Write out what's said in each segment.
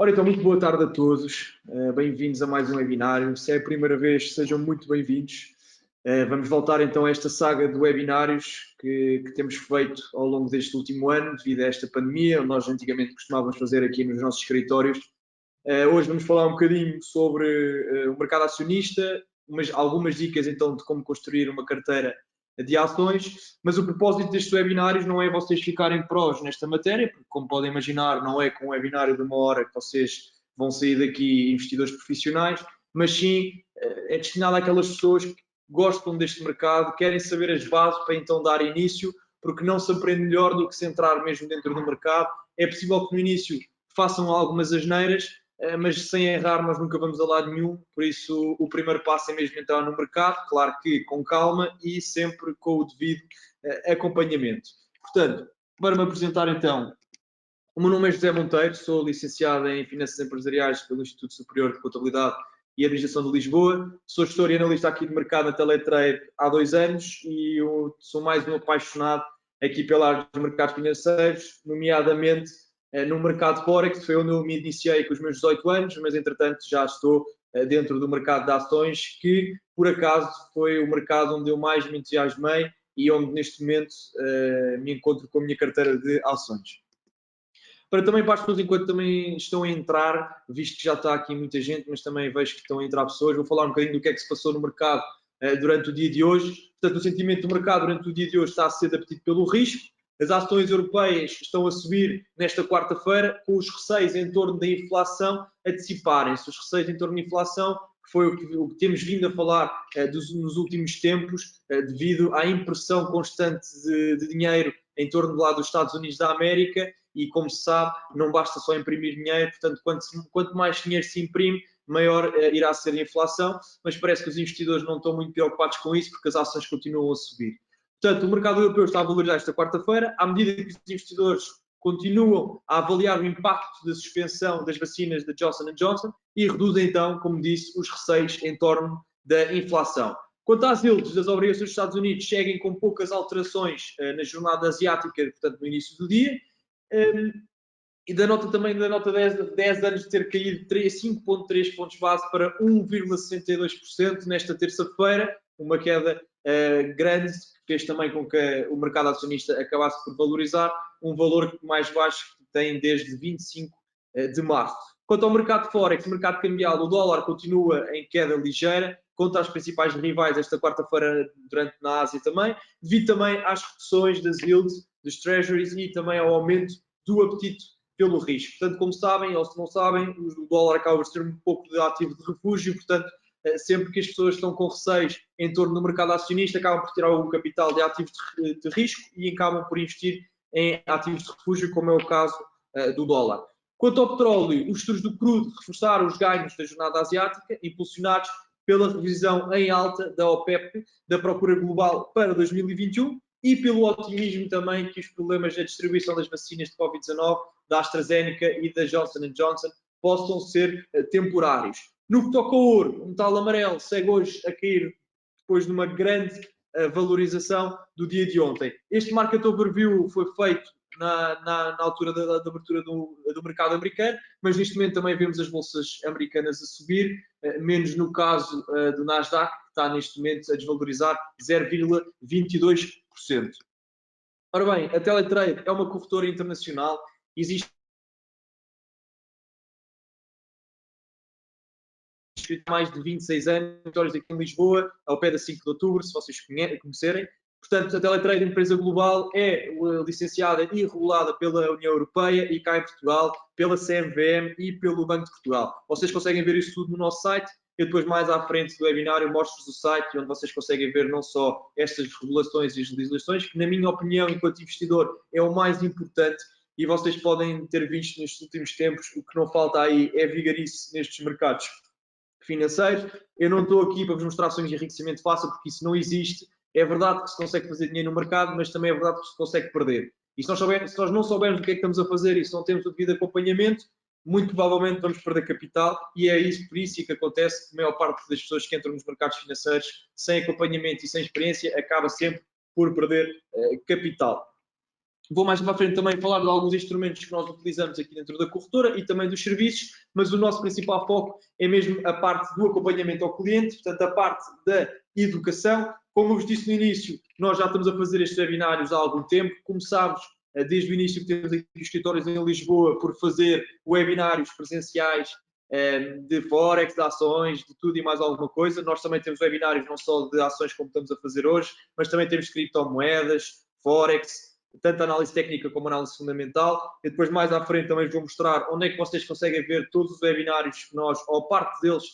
Ora, então, muito boa tarde a todos. Bem-vindos a mais um webinário. Se é a primeira vez, sejam muito bem-vindos. Vamos voltar então a esta saga de webinários que temos feito ao longo deste último ano, devido a esta pandemia, onde nós antigamente costumávamos fazer aqui nos nossos escritórios. Hoje vamos falar um bocadinho sobre o mercado acionista, algumas dicas então de como construir uma carteira de ações, mas o propósito destes webinários não é vocês ficarem prós nesta matéria, porque como podem imaginar, não é com um webinário de 1 hora que vocês vão sair daqui investidores profissionais, mas sim é destinado àquelas pessoas que gostam deste mercado, querem saber as bases para então dar início, porque não se aprende melhor do que se entrar mesmo dentro do mercado. É possível que no início façam algumas asneiras, mas sem errar nós nunca vamos a lado nenhum, por isso o primeiro passo é mesmo entrar no mercado, claro que com calma e sempre com o devido acompanhamento. Portanto, para me apresentar então, o meu nome é José Monteiro, sou licenciado em Finanças Empresariais pelo Instituto Superior de Contabilidade e Administração de Lisboa, sou gestor e analista aqui de mercado na Teletrade há 2 anos e eu sou mais um apaixonado aqui pela área dos mercados financeiros, nomeadamente no mercado Forex, foi onde eu me iniciei com os meus 18 anos, mas entretanto já estou dentro do mercado de ações, que por acaso foi o mercado onde eu mais me entusiasmei e onde neste momento me encontro com a minha carteira de ações. Para as pessoas, enquanto também estão a entrar, visto que já está aqui muita gente, mas também vejo que estão a entrar pessoas, vou falar um bocadinho do que é que se passou no mercado durante o dia de hoje. Portanto, o sentimento do mercado durante o dia de hoje está a ser apetite pelo risco. As ações europeias estão a subir nesta quarta-feira, com os receios em torno da inflação a dissiparem-se. Os receios em torno da inflação, que foi o que temos vindo a falar nos últimos tempos, devido à impressão constante de dinheiro em torno do lado dos Estados Unidos da América, e como se sabe, não basta só imprimir dinheiro, portanto, quanto mais dinheiro se imprime, maior irá ser a inflação, mas parece que os investidores não estão muito preocupados com isso, porque as ações continuam a subir. Portanto, o mercado europeu está a valorizar esta quarta-feira, à medida que os investidores continuam a avaliar o impacto da suspensão das vacinas da Johnson & Johnson e reduzem então, como disse, os receios em torno da inflação. Quanto às yields das obrigações dos Estados Unidos, seguem com poucas alterações na jornada asiática, portanto, no início do dia. E da nota também, da nota 10 anos de ter caído 5,3 pontos base para 1,62% nesta terça-feira, uma queda grande, que fez também com que o mercado acionista acabasse por valorizar, um valor mais baixo que tem desde 25 de março. Quanto ao mercado Forex, o mercado cambial, o dólar continua em queda ligeira, contra as principais rivais esta quarta-feira na Ásia também, devido também às reduções das yields, dos treasuries e também ao aumento do apetite pelo risco. Portanto, como sabem, ou se não sabem, o dólar acaba por ser um pouco de ativo de refúgio, portanto, sempre que as pessoas estão com receios em torno do mercado acionista, acabam por tirar algum capital de ativos de risco e acabam por investir em ativos de refúgio, como é o caso do dólar. Quanto ao petróleo, os estudos do crudo reforçaram os ganhos da jornada asiática, impulsionados pela revisão em alta da OPEP, da procura global para 2021, e pelo otimismo também que os problemas da distribuição das vacinas de Covid-19, da AstraZeneca e da Johnson & Johnson, possam ser temporários. No que toca ao ouro, o metal amarelo segue hoje a cair depois de uma grande valorização do dia de ontem. Este market overview foi feito na altura da abertura do mercado americano, mas neste momento também vemos as bolsas americanas a subir, menos no caso do Nasdaq, que está neste momento a desvalorizar 0,22%. Ora bem, a Teletrade é uma corretora internacional, existe há mais de 26 anos, aqui em Lisboa, ao pé da 5 de outubro, se vocês conhecerem. Portanto, a Teletrade, empresa global, é licenciada e regulada pela União Europeia e cá em Portugal, pela CMVM e pelo Banco de Portugal. Vocês conseguem ver isso tudo no nosso site. Eu depois, mais à frente do webinário, mostro-vos o site onde vocês conseguem ver não só estas regulações e as legislações, que na minha opinião, enquanto investidor, é o mais importante, e vocês podem ter visto nestes últimos tempos, o que não falta aí é vigarice nestes mercados financeiros. Eu não estou aqui para vos mostrar ações de enriquecimento fácil, porque isso não existe. É verdade que se consegue fazer dinheiro no mercado, mas também é verdade que se consegue perder. E se nós não soubermos o que é que estamos a fazer e se não temos o devido acompanhamento, muito provavelmente vamos perder capital, e é isso, por isso que acontece que a maior parte das pessoas que entram nos mercados financeiros sem acompanhamento e sem experiência acaba sempre por perder capital. Vou mais para a frente também falar de alguns instrumentos que nós utilizamos aqui dentro da corretora e também dos serviços, mas o nosso principal foco é mesmo a parte do acompanhamento ao cliente, portanto, a parte da educação. Como eu vos disse no início, nós já estamos a fazer estes webinários há algum tempo. Começámos desde o início que temos aqui os escritórios em Lisboa por fazer webinários presenciais de Forex, de ações, de tudo e mais alguma coisa. Nós também temos webinários não só de ações como estamos a fazer hoje, mas também temos criptomoedas, Forex, tanto análise técnica como análise fundamental. E depois mais à frente também vou mostrar onde é que vocês conseguem ver todos os webinários que nós, ou parte deles,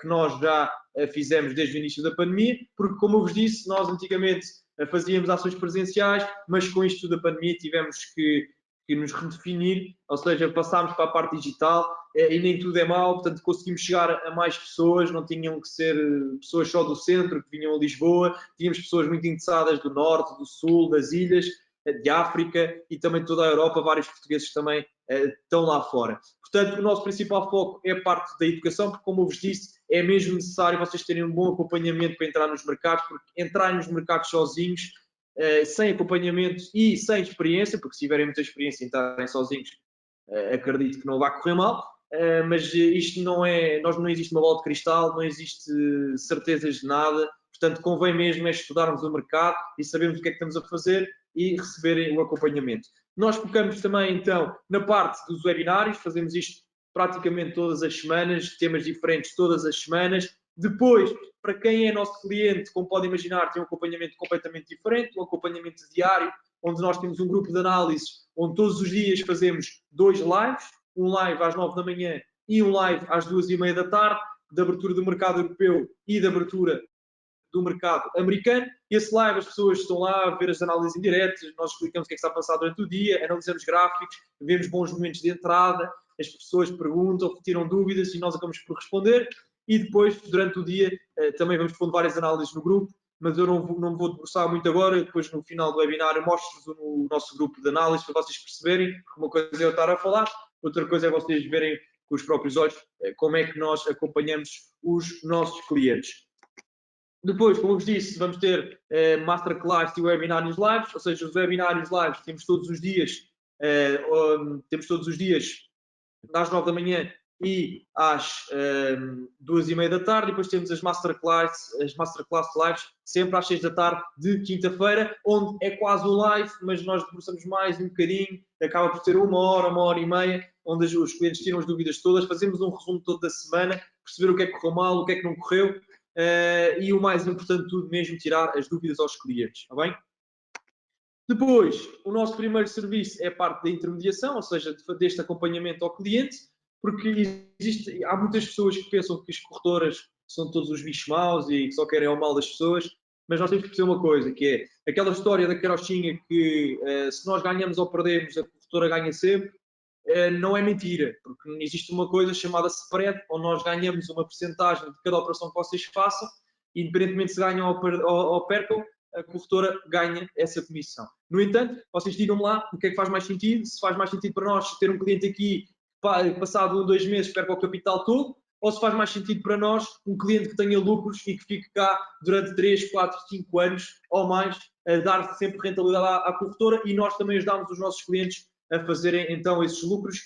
que nós já fizemos desde o início da pandemia, porque como eu vos disse, nós antigamente fazíamos ações presenciais, mas com isto da pandemia tivemos que nos redefinir, ou seja, passámos para a parte digital e nem tudo é mau, portanto conseguimos chegar a mais pessoas, não tinham que ser pessoas só do centro que vinham a Lisboa, tínhamos pessoas muito interessadas do norte, do sul, das ilhas, de África e também de toda a Europa, vários portugueses também estão lá fora. Portanto, o nosso principal foco é a parte da educação, porque como eu vos disse, é mesmo necessário vocês terem um bom acompanhamento para entrar nos mercados, porque entrar nos mercados sozinhos, sem acompanhamento e sem experiência, porque se tiverem muita experiência em entrarem sozinhos, acredito que não vai correr mal, mas isto não é, não existe uma bola de cristal, não existe certezas de nada, portanto convém mesmo é estudarmos o mercado e sabermos o que é que estamos a fazer e receberem o acompanhamento. Nós focamos também então na parte dos webinários, fazemos isto praticamente todas as semanas, temas diferentes todas as semanas. Depois, para quem é nosso cliente, como pode imaginar, tem um acompanhamento completamente diferente, um acompanhamento diário, onde nós temos um grupo de análise, onde todos os dias fazemos 2 lives, um live às 9 da manhã e um live às 2h30 da tarde, de abertura do mercado europeu e de abertura do mercado americano. Esse live, as pessoas estão lá a ver as análises indiretas, nós explicamos o que é que está a passar durante o dia, analisamos gráficos, vemos bons momentos de entrada, as pessoas perguntam, tiram dúvidas e nós acabamos por responder. E depois, durante o dia, também vamos pondo várias análises no grupo, mas eu não me vou debruçar muito agora. Depois, no final do webinar, eu mostro-vos o nosso grupo de análise para vocês perceberem, porque uma coisa é eu estar a falar, outra coisa é vocês verem com os próprios olhos como é que nós acompanhamos os nossos clientes. Depois, como eu vos disse, vamos ter masterclass e webinários lives, ou seja, os webinários lives temos todos os dias, às 9 da manhã e às 2h30 da tarde, e depois temos as masterclass lives, sempre às 6 da tarde de quinta-feira, onde é quase um live, mas nós debruçamos mais um bocadinho, acaba por ter uma hora e meia, onde os clientes tiram as dúvidas todas, fazemos um resumo toda a semana, perceber o que é que correu mal, o que é que não correu, e o mais importante de tudo mesmo, tirar as dúvidas aos clientes, está bem? Depois, o nosso primeiro serviço é a parte da intermediação, ou seja, deste acompanhamento ao cliente, porque há muitas pessoas que pensam que as corretoras são todos os bichos maus e que só querem o mal das pessoas, mas nós temos que perceber uma coisa, que é aquela história da carochinha que se nós ganhamos ou perdemos, a corretora ganha sempre. Não é mentira, porque existe uma coisa chamada spread, onde nós ganhamos uma porcentagem de cada operação que vocês façam, e independentemente se ganham ou percam, a corretora ganha essa comissão. No entanto, vocês digam-me lá o que é que faz mais sentido, se faz mais sentido para nós ter um cliente aqui passado 1 ou 2 meses perca o capital todo, ou se faz mais sentido para nós um cliente que tenha lucros e que fique cá durante 3, 4, 5 anos ou mais, a dar sempre rentabilidade à corretora, e nós também ajudamos os nossos clientes a fazerem então esses lucros,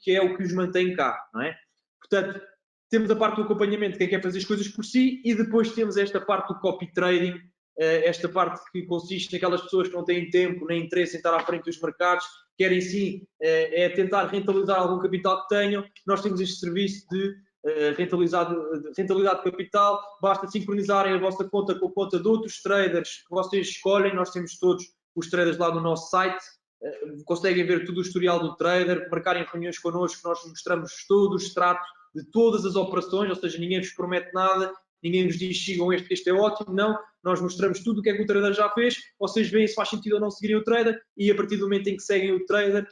que é o que os mantém cá, não é? Portanto, temos a parte do acompanhamento, quem quer fazer as coisas por si, e depois temos esta parte do copy trading, esta parte que consiste naquelas pessoas que não têm tempo nem interesse em estar à frente dos mercados, querem sim tentar rentabilizar algum capital que tenham. Nós temos este serviço de rentabilidade de capital, basta sincronizarem a vossa conta com a conta de outros traders que vocês escolhem. Nós temos todos os traders lá no nosso site, conseguem ver tudo o historial do trader, marcarem reuniões connosco, nós mostramos todo o extrato de todas as operações, ou seja, ninguém vos promete nada, ninguém vos diz sigam este é ótimo, não, nós mostramos tudo o que é que o trader já fez, vocês veem se faz sentido ou não seguirem o trader, e a partir do momento em que seguem o trader,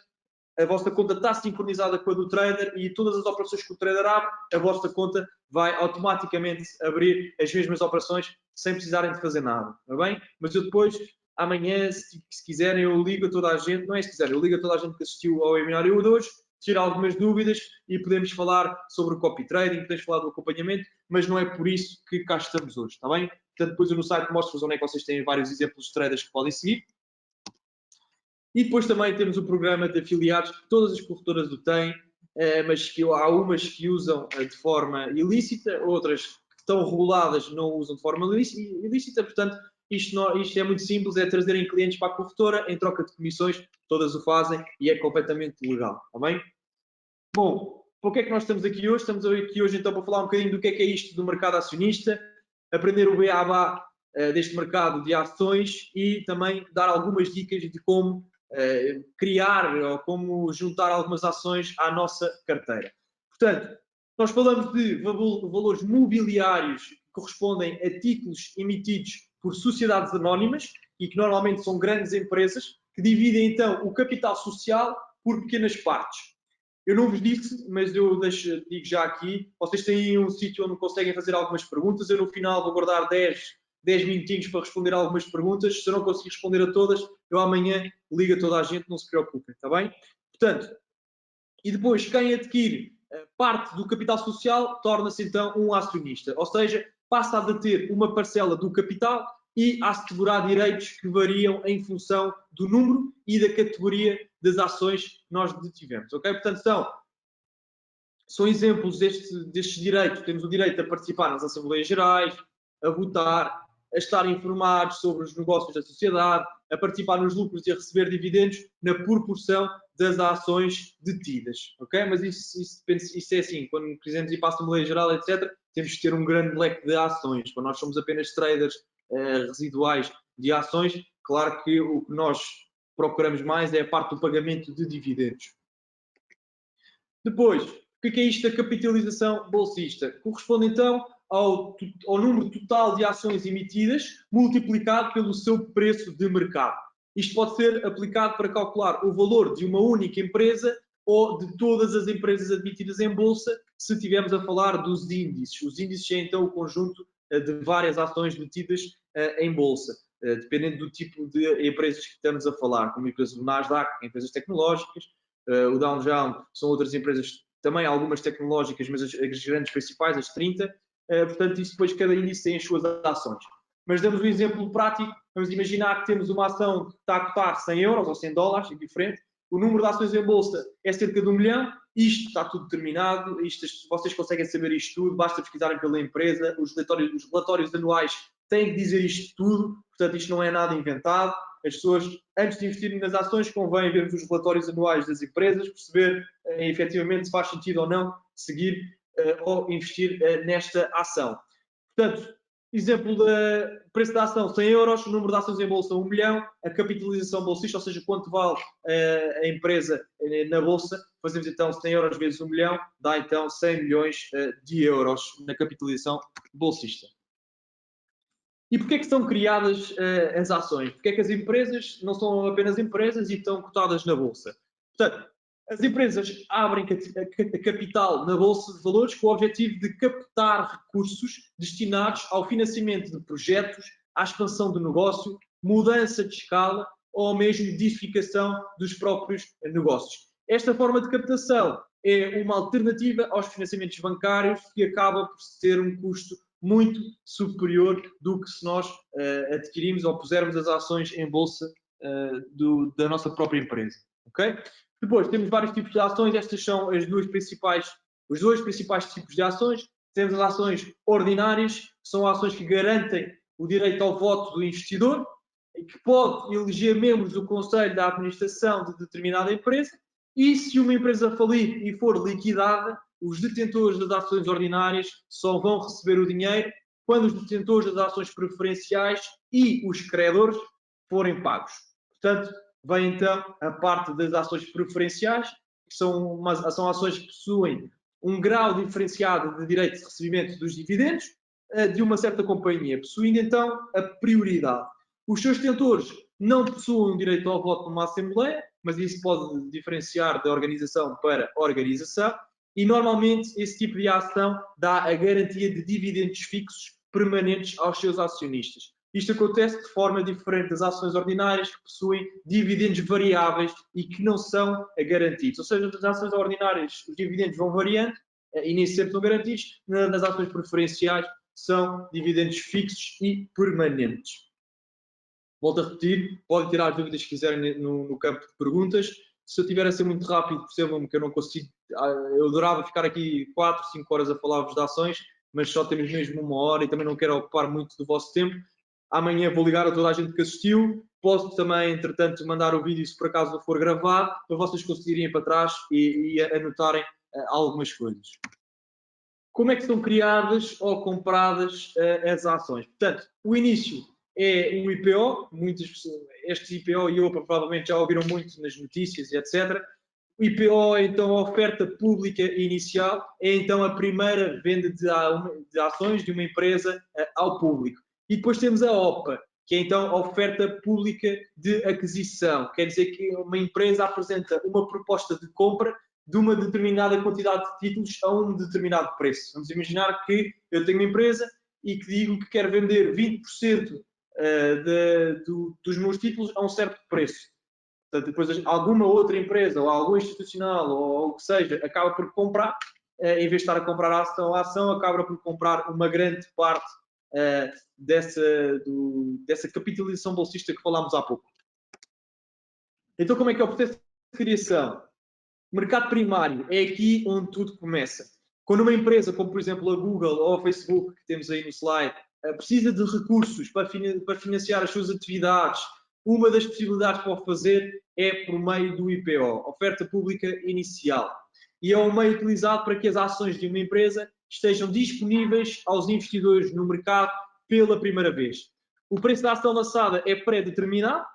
a vossa conta está sincronizada com a do trader, e todas as operações que o trader abre, a vossa conta vai automaticamente abrir as mesmas operações sem precisarem de fazer nada, está bem? Mas eu depois, amanhã, se quiserem, eu ligo a toda a gente, não é se quiserem, eu ligo a toda a gente que assistiu ao webinário de hoje, tirar algumas dúvidas e podemos falar sobre o copy trading, podemos falar do acompanhamento, mas não é por isso que cá estamos hoje, está bem? Portanto, depois eu no site mostro-vos onde é que vocês têm vários exemplos de traders que podem seguir. E depois também temos o programa de afiliados, que todas as corretoras o têm, mas que há umas que usam de forma ilícita, outras que estão reguladas não usam de forma ilícita, portanto, isto é muito simples, é trazerem clientes para a corretora em troca de comissões, todas o fazem e é completamente legal, está bem? Bom, para que é que nós estamos aqui hoje? Estamos aqui hoje então para falar um bocadinho do que é isto do mercado acionista, aprender o beabá deste mercado de ações e também dar algumas dicas de como criar ou como juntar algumas ações à nossa carteira. Portanto, nós falamos de valores mobiliários que correspondem a títulos emitidos por sociedades anónimas e que normalmente são grandes empresas que dividem então o capital social por pequenas partes. Eu não vos disse, mas eu digo já aqui, vocês têm um sítio onde conseguem fazer algumas perguntas, eu no final vou guardar 10 minutinhos para responder algumas perguntas, se eu não conseguir responder a todas, eu amanhã ligo a toda a gente, não se preocupem, está bem? Portanto, e depois quem adquire parte do capital social torna-se então um acionista, ou seja, passa a deter uma parcela do capital e a assegurar direitos que variam em função do número e da categoria das ações que nós detivemos, ok? Portanto, são exemplos destes direitos. Temos o direito a participar nas Assembleias Gerais, a votar, a estar informados sobre os negócios da sociedade, a participar nos lucros e a receber dividendos na proporção das ações detidas. Ok? Mas isso é assim, quando quisermos ir para a Assembleia Geral, etc., temos que ter um grande leque de ações. Quando nós somos apenas traders residuais de ações, claro que o que nós procuramos mais é a parte do pagamento de dividendos. Depois, o que é isto da capitalização bolsista? Corresponde então ao número total de ações emitidas multiplicado pelo seu preço de mercado. Isto pode ser aplicado para calcular o valor de uma única empresa ou de todas as empresas admitidas em bolsa, se estivermos a falar dos índices. Os índices é então o conjunto de várias ações metidas em bolsa, dependendo do tipo de empresas que estamos a falar, como empresas do Nasdaq, empresas tecnológicas, o Dow Jones são outras empresas, também algumas tecnológicas, mas as grandes principais, as 30, portanto, isso depois cada índice tem as suas ações. Mas damos um exemplo prático, vamos imaginar que temos uma ação que está a custar 100 euros ou 100 dólares, é diferente, o número de ações em bolsa é cerca de 1 milhão, isto está tudo determinado, vocês conseguem saber isto tudo, basta pesquisarem pela empresa, os relatórios anuais têm que dizer isto tudo, portanto isto não é nada inventado, as pessoas, antes de investirem nas ações, convém vermos os relatórios anuais das empresas, perceber efetivamente se faz sentido ou não seguir ou investir nesta ação. Portanto, exemplo do preço da ação 100 euros, o número de ações em bolsa 1 milhão, a capitalização bolsista, ou seja, quanto vale a empresa na bolsa, fazemos então 100 euros vezes 1 milhão, dá então 100 milhões de euros na capitalização bolsista. E porquê é que são criadas as ações? Porquê é que as empresas não são apenas empresas e estão cotadas na Bolsa? Portanto, as empresas abrem capital na Bolsa de Valores com o objetivo de captar recursos destinados ao financiamento de projetos, à expansão do negócio, mudança de escala ou mesmo diversificação dos próprios negócios. Esta forma de captação é uma alternativa aos financiamentos bancários que acaba por ter um custo muito superior do que se nós adquirimos ou pusermos as ações em bolsa da nossa própria empresa. Okay? Depois, temos vários tipos de ações. Estas são os dois principais tipos de ações. Temos as ações ordinárias, que são ações que garantem o direito ao voto do investidor e que pode eleger membros do conselho da administração de determinada empresa. E se uma empresa falir e for liquidada, os detentores das ações ordinárias só vão receber o dinheiro quando os detentores das ações preferenciais e os credores forem pagos. Portanto, vem então a parte das ações preferenciais, que são ações que possuem um grau diferenciado de direito de recebimento dos dividendos de uma certa companhia, possuindo então a prioridade. Os seus detentores não possuem direito ao voto numa Assembleia, mas isso pode diferenciar da organização para organização, e normalmente esse tipo de ação dá a garantia de dividendos fixos permanentes aos seus acionistas. Isto acontece de forma diferente das ações ordinárias, que possuem dividendos variáveis e que não são garantidos. Ou seja, nas ações ordinárias os dividendos vão variando e nem sempre são garantidos. Nas ações preferenciais são dividendos fixos e permanentes. Volto a repetir, podem tirar as dúvidas que quiserem no campo de perguntas. Se eu tiver a ser muito rápido, percebam-me que eu não consigo. Eu adorava ficar aqui 4, 5 horas a falar-vos de ações, mas só temos mesmo 1 hora e também não quero ocupar muito do vosso tempo. Amanhã vou ligar a toda a gente que assistiu. Posso também, entretanto, mandar o vídeo se por acaso for gravado, para vocês conseguirem ir para trás e anotarem algumas coisas. Como é que são criadas ou compradas as ações? Portanto, o início é um IPO. Muitas pessoas, este IPO e OPA provavelmente já ouviram muito nas notícias e etc. O IPO é então a oferta pública inicial, é então a primeira venda de ações de uma empresa ao público. E depois temos a OPA, que é então a oferta pública de aquisição. Quer dizer que uma empresa apresenta uma proposta de compra de uma determinada quantidade de títulos a um determinado preço. Vamos imaginar que eu tenho uma empresa e que digo que quero vender 20% dos meus títulos a um certo preço. Portanto, depois alguma outra empresa ou algum institucional ou o que seja acaba por comprar, em vez de estar a comprar a ação, acaba por comprar uma grande parte dessa capitalização bolsista que falámos há pouco. Então, como é que é o processo de criação? O mercado primário é aqui onde tudo começa. Quando uma empresa, como por exemplo a Google ou a Facebook, que temos aí no slide, precisa de recursos para financiar as suas atividades, uma das possibilidades para o fazer é por meio do IPO, oferta pública inicial. E é um meio utilizado para que as ações de uma empresa estejam disponíveis aos investidores no mercado pela primeira vez. O preço da ação lançada é pré-determinado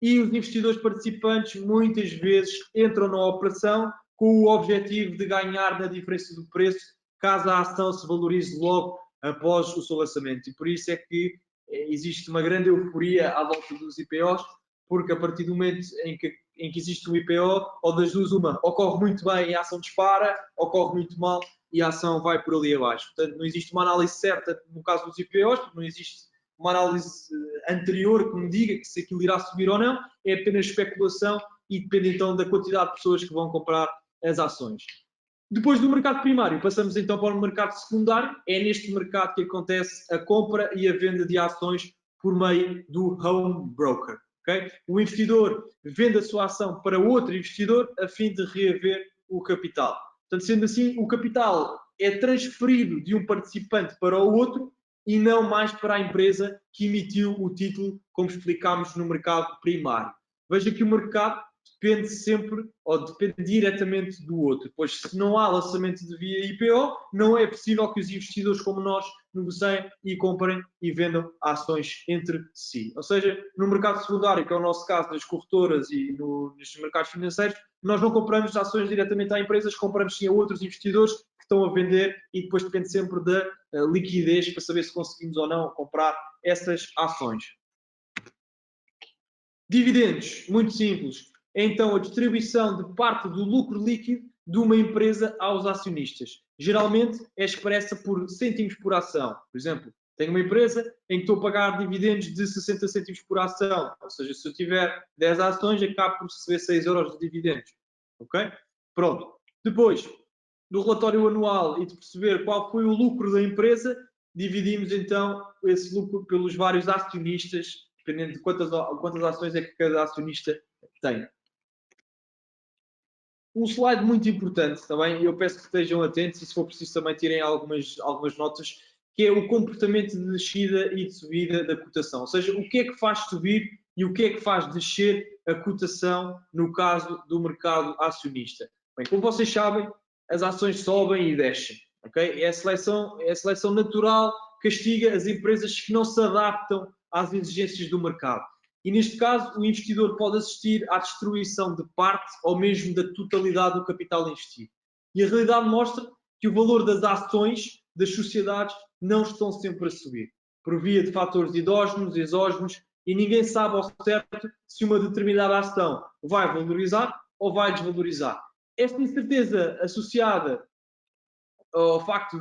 e os investidores participantes muitas vezes entram na operação com o objetivo de ganhar na diferença do preço, caso a ação se valorize logo após o seu lançamento. E por isso é que existe uma grande euforia à volta dos IPOs, porque a partir do momento em que existe um IPO, ou das duas uma, ocorre muito bem e a ação dispara, ocorre muito mal e a ação vai por ali abaixo. Portanto, não existe uma análise certa no caso dos IPOs, porque não existe uma análise anterior que me diga que se aquilo irá subir ou não, é apenas especulação e depende então da quantidade de pessoas que vão comprar as ações. Depois do mercado primário, passamos então para o mercado secundário. É neste mercado que acontece a compra e a venda de ações por meio do home broker. Okay? O investidor vende a sua ação para outro investidor a fim de reaver o capital. Portanto, sendo assim, o capital é transferido de um participante para o outro e não mais para a empresa que emitiu o título, como explicámos no mercado primário. Veja que o mercado depende sempre ou depende diretamente do outro, pois se não há lançamento de via IPO, não é possível que os investidores como nós negociem e comprem e vendam ações entre si. Ou seja, no mercado secundário, que é o nosso caso nas corretoras e nos mercados financeiros, nós não compramos ações diretamente a empresas, compramos sim a outros investidores que estão a vender e depois depende sempre da liquidez para saber se conseguimos ou não comprar essas ações. Dividendos, muito simples. É então a distribuição de parte do lucro líquido de uma empresa aos acionistas. Geralmente é expressa por cêntimos por ação. Por exemplo, tenho uma empresa em que estou a pagar dividendos de 60 cêntimos por ação. Ou seja, se eu tiver 10 ações, acabo por receber 6 euros de dividendos. Ok? Pronto. Depois, do relatório anual e de perceber qual foi o lucro da empresa, dividimos então esse lucro pelos vários acionistas, dependendo de quantas ações é que cada acionista tem. Um slide muito importante também, e eu peço que estejam atentos e se for preciso também tirem algumas notas, que é o comportamento de descida e de subida da cotação. Ou seja, o que é que faz subir e o que é que faz descer a cotação no caso do mercado acionista. Bem, como vocês sabem, as ações sobem e descem. Okay? É a seleção natural que castiga as empresas que não se adaptam às exigências do mercado. E neste caso, o investidor pode assistir à destruição de parte ou mesmo da totalidade do capital investido. E a realidade mostra que o valor das ações das sociedades não estão sempre a subir, por via de fatores endógenos, exógenos, e ninguém sabe ao certo se uma determinada ação vai valorizar ou vai desvalorizar. Esta incerteza associada ao facto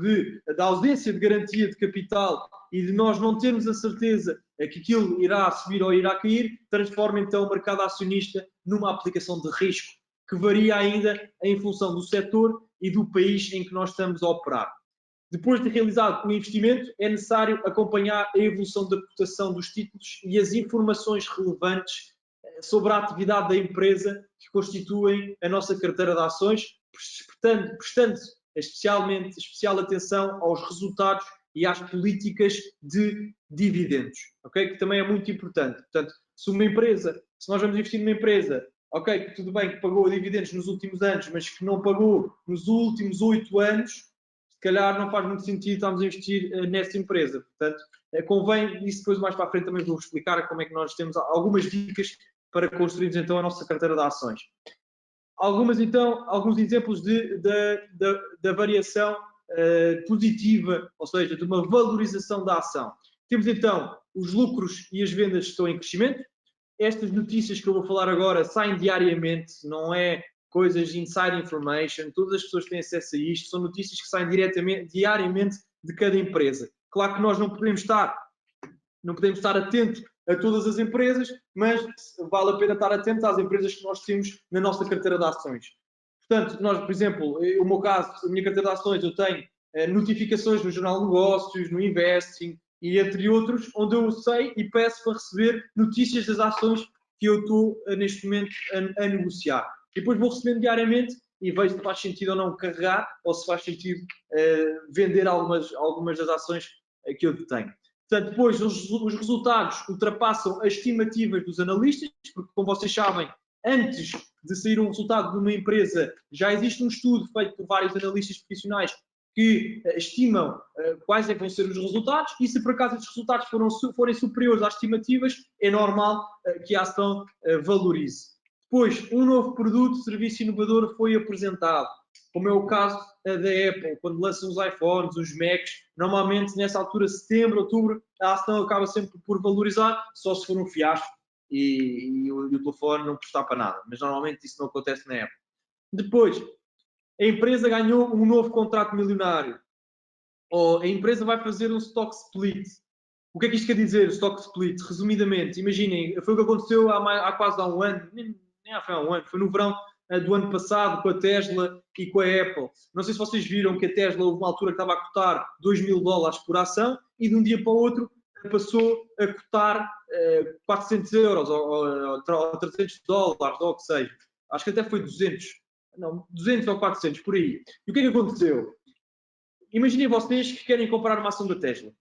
da ausência de garantia de capital e de nós não termos a certeza que aquilo irá subir ou irá cair, transforma então o mercado acionista numa aplicação de risco que varia ainda em função do setor e do país em que nós estamos a operar. Depois de realizado o investimento, é necessário acompanhar a evolução da cotação dos títulos e as informações relevantes sobre a atividade da empresa que constituem a nossa carteira de ações, prestando especial atenção aos resultados e às políticas de dividendos, ok? Que também é muito importante. Portanto, se nós vamos investir numa empresa, ok, tudo bem que pagou dividendos nos últimos anos, mas que não pagou nos últimos 8 anos, se calhar não faz muito sentido estarmos a investir nessa empresa. Portanto, convém, isso depois mais para a frente também vou explicar como é que nós temos algumas dicas para construirmos então a nossa carteira de ações. Alguns exemplos da variação positiva, ou seja, de uma valorização da ação. Temos então os lucros e as vendas estão em crescimento. Estas notícias que eu vou falar agora saem diariamente, não é coisas de inside information, todas as pessoas têm acesso a isto, são notícias que saem diariamente de cada empresa. Claro que nós não podemos estar atentos a todas as empresas, mas vale a pena estar atentos às empresas que nós temos na nossa carteira de ações. Portanto, nós, por exemplo, o meu caso, a minha carteira de ações, eu tenho notificações no Jornal de Negócios, no Investing e entre outros, onde eu sei e peço para receber notícias das ações que eu estou neste momento a negociar. E depois vou recebendo diariamente e vejo se faz sentido ou não carregar ou se faz sentido vender algumas das ações que eu detenho. Portanto, depois os resultados ultrapassam as estimativas dos analistas, porque, como vocês sabem, antes de sair um resultado de uma empresa, já existe um estudo feito por vários analistas profissionais que estimam quais é que vão ser os resultados e se por acaso esses resultados forem superiores às estimativas, é normal que a ação valorize. Depois, um novo produto, serviço inovador foi apresentado, como é o caso da Apple, quando lançam os iPhones, os Macs, normalmente nessa altura, setembro, outubro, a ação acaba sempre por valorizar, só se for um fiasco e o telefone não prestar para nada, mas normalmente isso não acontece na Apple. Depois, a empresa ganhou um novo contrato milionário, ou a empresa vai fazer um stock split. O que é que isto quer dizer, stock split? Resumidamente, imaginem, foi o que aconteceu há quase um ano, nem foi há um ano, foi no verão do ano passado com a Tesla e com a Apple. Não sei se vocês viram que a Tesla houve uma altura que estava a cotar $2.000 por ação e de um dia para o outro passou a cotar 400 euros ou $300 ou o que seja. Acho que até foi 200 ou 400 por aí. E o que é que aconteceu? Imaginem vocês que querem comprar uma ação da Tesla,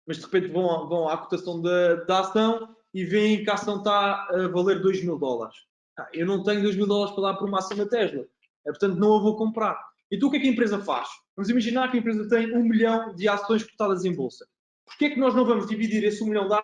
mas de repente vão à cotação da ação e veem que a ação está a valer $2.000. Eu não tenho $2.000 para dar por uma ação da Tesla, portanto não a vou comprar. Então o que é que a empresa faz? Vamos imaginar que a empresa tem 1 milhão de ações cotadas em bolsa. Porquê é que nós não vamos dividir esse 1 milhão de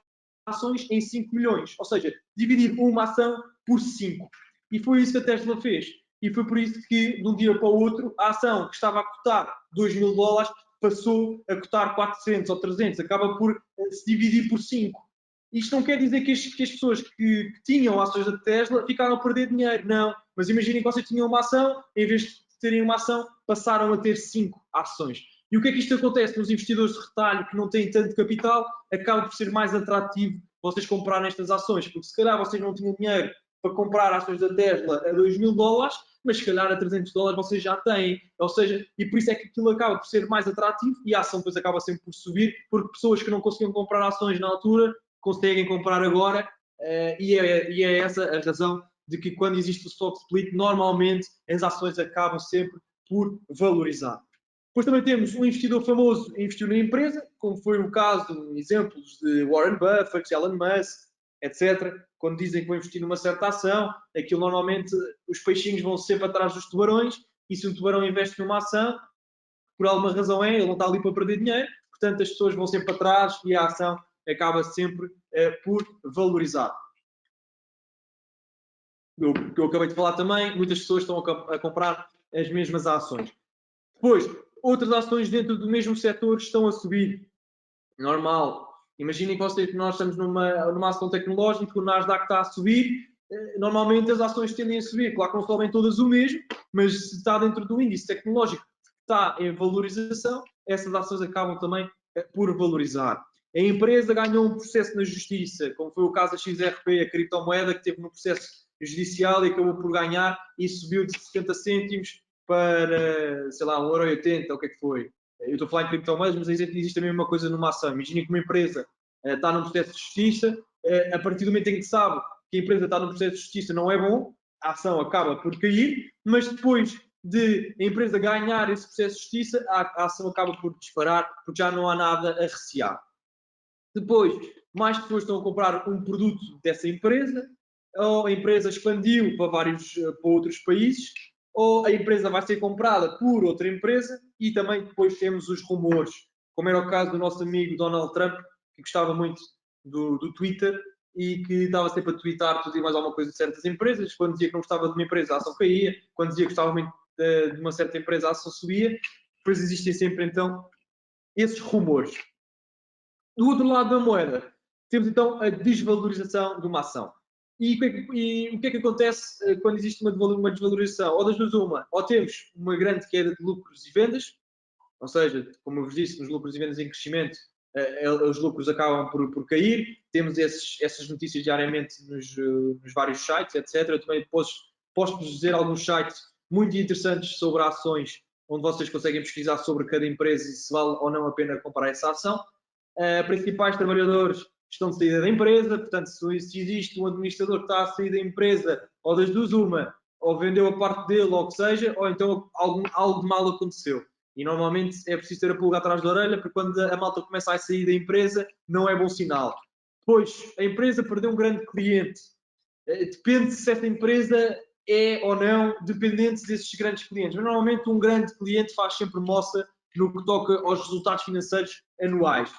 ações em 5 milhões? Ou seja, dividir uma ação por 5. E foi isso que a Tesla fez. E foi por isso que, de um dia para o outro, a ação que estava a cotar $2.000 passou a cotar 400 ou 300. Acaba por se dividir por 5. Isto não quer dizer que as pessoas que tinham ações da Tesla ficaram a perder dinheiro. Não. Mas imaginem que vocês tinham uma ação, em vez de terem uma ação, passaram a ter 5 ações. E o que é que isto acontece nos investidores de retalho que não têm tanto capital? Acaba por ser mais atrativo vocês comprarem estas ações, porque se calhar vocês não tinham dinheiro para comprar ações da Tesla a $2.000, mas se calhar a $300 vocês já têm. Ou seja, e por isso é que aquilo acaba por ser mais atrativo e a ação depois acaba sempre por subir, porque pessoas que não conseguiam comprar ações na altura conseguem comprar agora e é essa a razão de que quando existe o stock split, normalmente as ações acabam sempre por valorizar. Depois também temos um investidor famoso que investiu na empresa, como foi o caso, exemplos de Warren Buffett, Elon Musk, etc. Quando dizem que vão investir numa certa ação, aquilo normalmente, os peixinhos vão sempre atrás dos tubarões, e se um tubarão investe numa ação, por alguma razão ele não está ali para perder dinheiro, portanto as pessoas vão sempre atrás e a ação acaba sempre por valorizar. O que eu acabei de falar também, muitas pessoas estão a comprar as mesmas ações. Depois, outras ações dentro do mesmo setor estão a subir. Normal. Imaginem que nós estamos numa ação tecnológica, o Nasdaq está a subir, normalmente as ações tendem a subir. Claro que não sobem todas o mesmo, mas se está dentro do índice tecnológico que está em valorização, essas ações acabam também por valorizar. A empresa ganhou um processo na justiça, como foi o caso da XRP, a criptomoeda, que teve no processo judicial e acabou por ganhar e subiu de 70 cêntimos para, sei lá, 1,80 €, ou o que é que foi. eu estou a falar em criptomoedas, mas existe também uma coisa numa ação. Imaginem que uma empresa está num processo de justiça, a partir do momento em que sabe que a empresa está num processo de justiça não é bom, a ação acaba por cair, mas depois de a empresa ganhar esse processo de justiça, a ação acaba por disparar, porque já não há nada a recear. Depois, mais pessoas estão a comprar um produto dessa empresa, ou a empresa expandiu para outros países, ou a empresa vai ser comprada por outra empresa, e também depois temos os rumores, como era o caso do nosso amigo Donald Trump, que gostava muito do Twitter e que estava sempre a twittar tudo e mais alguma coisa de certas empresas. Quando dizia que não gostava de uma empresa, a ação caía. Quando dizia que gostava muito de uma certa empresa, a ação subia. Depois existem sempre, então, esses rumores. Do outro lado da moeda, temos então a desvalorização de uma ação. E o que é que acontece quando existe uma desvalorização? Ou das duas uma, ou temos uma grande queda de lucros e vendas, ou seja, como eu vos disse, nos lucros e vendas em crescimento, os lucros acabam por cair, temos essas notícias diariamente nos vários sites, etc. Eu também posso-vos dizer alguns sites muito interessantes sobre ações, onde vocês conseguem pesquisar sobre cada empresa e se vale ou não a pena comprar essa ação. Principais trabalhadores estão de saída da empresa, portanto, se existe um administrador que está a sair da empresa, ou das duas uma, ou vendeu a parte dele, ou o que seja, ou então algo de mal aconteceu. E normalmente é preciso ter a pulga atrás da orelha, porque quando a malta começa a sair da empresa, não é bom sinal. Depois, a empresa perdeu um grande cliente. Depende se essa empresa é ou não dependente desses grandes clientes. Mas normalmente um grande cliente faz sempre moça no que toca aos resultados financeiros anuais.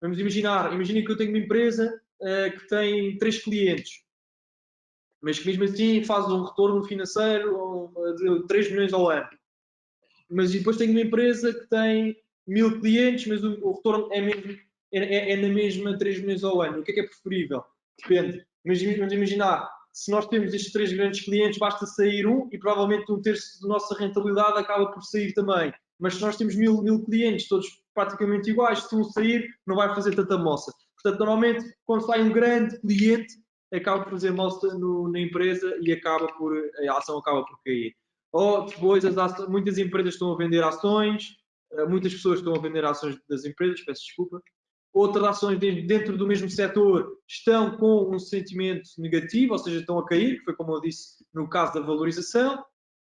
Vamos imaginem que eu tenho uma empresa que tem 3 clientes, mas que mesmo assim faz um retorno financeiro de 3 milhões ao ano. Mas depois tenho uma empresa que tem 1000 clientes, mas o retorno é na mesma 3 milhões ao ano. O que é preferível? Depende. Mas vamos imaginar, se nós temos estes 3 grandes clientes, basta sair um e provavelmente um terço da nossa rentabilidade acaba por sair também. Mas se nós temos 1000 clientes, todos praticamente iguais, se um sair, não vai fazer tanta moça. Portanto, normalmente, quando sai um grande cliente, acaba por fazer moça na empresa e a ação acaba por cair. Ou depois muitas empresas estão a vender ações, muitas pessoas estão a vender ações das empresas, peço desculpa. Outras ações dentro do mesmo setor estão com um sentimento negativo, ou seja, estão a cair, que foi como eu disse no caso da valorização.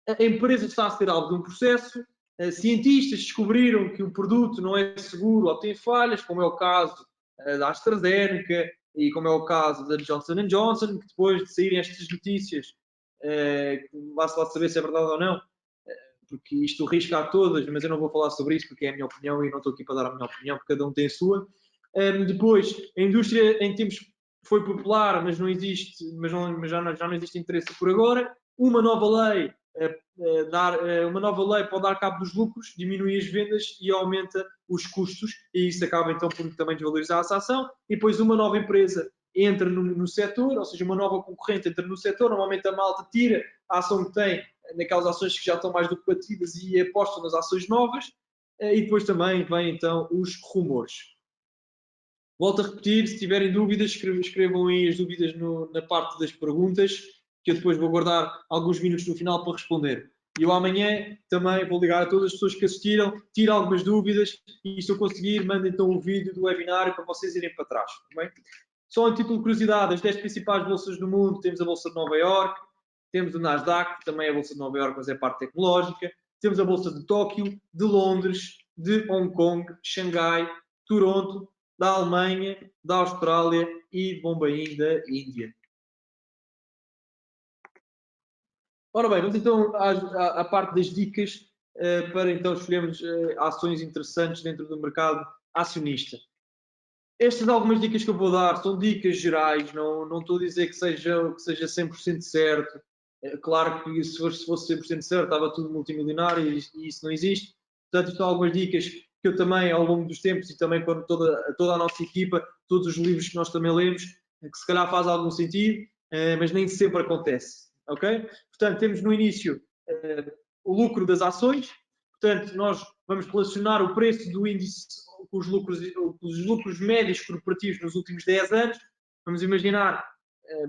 A empresa está a ser alvo de um processo. Cientistas descobriram que o produto não é seguro ou tem falhas, como é o caso da AstraZeneca e como é o caso da Johnson & Johnson, que depois de saírem estas notícias, vá-se lá saber se é verdade ou não, porque isto risca a todas, mas eu não vou falar sobre isso porque é a minha opinião e não estou aqui para dar a minha opinião, porque cada um tem a sua. Depois, a indústria em tempos foi popular, mas não existe, mas já não existe interesse por agora. Uma nova lei pode dar cabo dos lucros, diminui as vendas e aumenta os custos, e isso acaba então por também desvalorizar essa ação. E depois uma nova empresa entra no setor, ou seja, uma nova concorrente entra no setor, normalmente a malta tira a ação que tem naquelas ações que já estão mais do que batidas e aposta nas ações novas, e depois também vêm então os rumores. Volto a repetir, se tiverem dúvidas, escrevam aí as dúvidas na parte das perguntas, que eu depois vou guardar alguns minutos no final para responder. E eu amanhã também vou ligar a todas as pessoas que assistiram, tiro algumas dúvidas e se eu conseguir, mando então o vídeo do webinário para vocês irem para trás. Tá bem? Só em título de curiosidade, as 10 principais bolsas do mundo, temos a Bolsa de Nova Iorque, temos o Nasdaq, que também é a Bolsa de Nova Iorque, mas é parte tecnológica, temos a Bolsa de Tóquio, de Londres, de Hong Kong, Xangai, Toronto, da Alemanha, da Austrália e de Bombaim, da Índia. Ora bem, vamos então à parte das dicas para então escolhermos ações interessantes dentro do mercado acionista. Estas algumas dicas que eu vou dar são dicas gerais, não estou a dizer que seja 100% certo. Claro que se fosse 100% certo estava tudo multimilionário e isso não existe. Portanto, são algumas dicas que eu também, ao longo dos tempos e também com toda a nossa equipa, todos os livros que nós também lemos, que se calhar faz algum sentido, mas nem sempre acontece. Ok? Portanto, temos no início o lucro das ações. Portanto, nós vamos relacionar o preço do índice com os lucros médios corporativos nos últimos 10 anos. Vamos imaginar,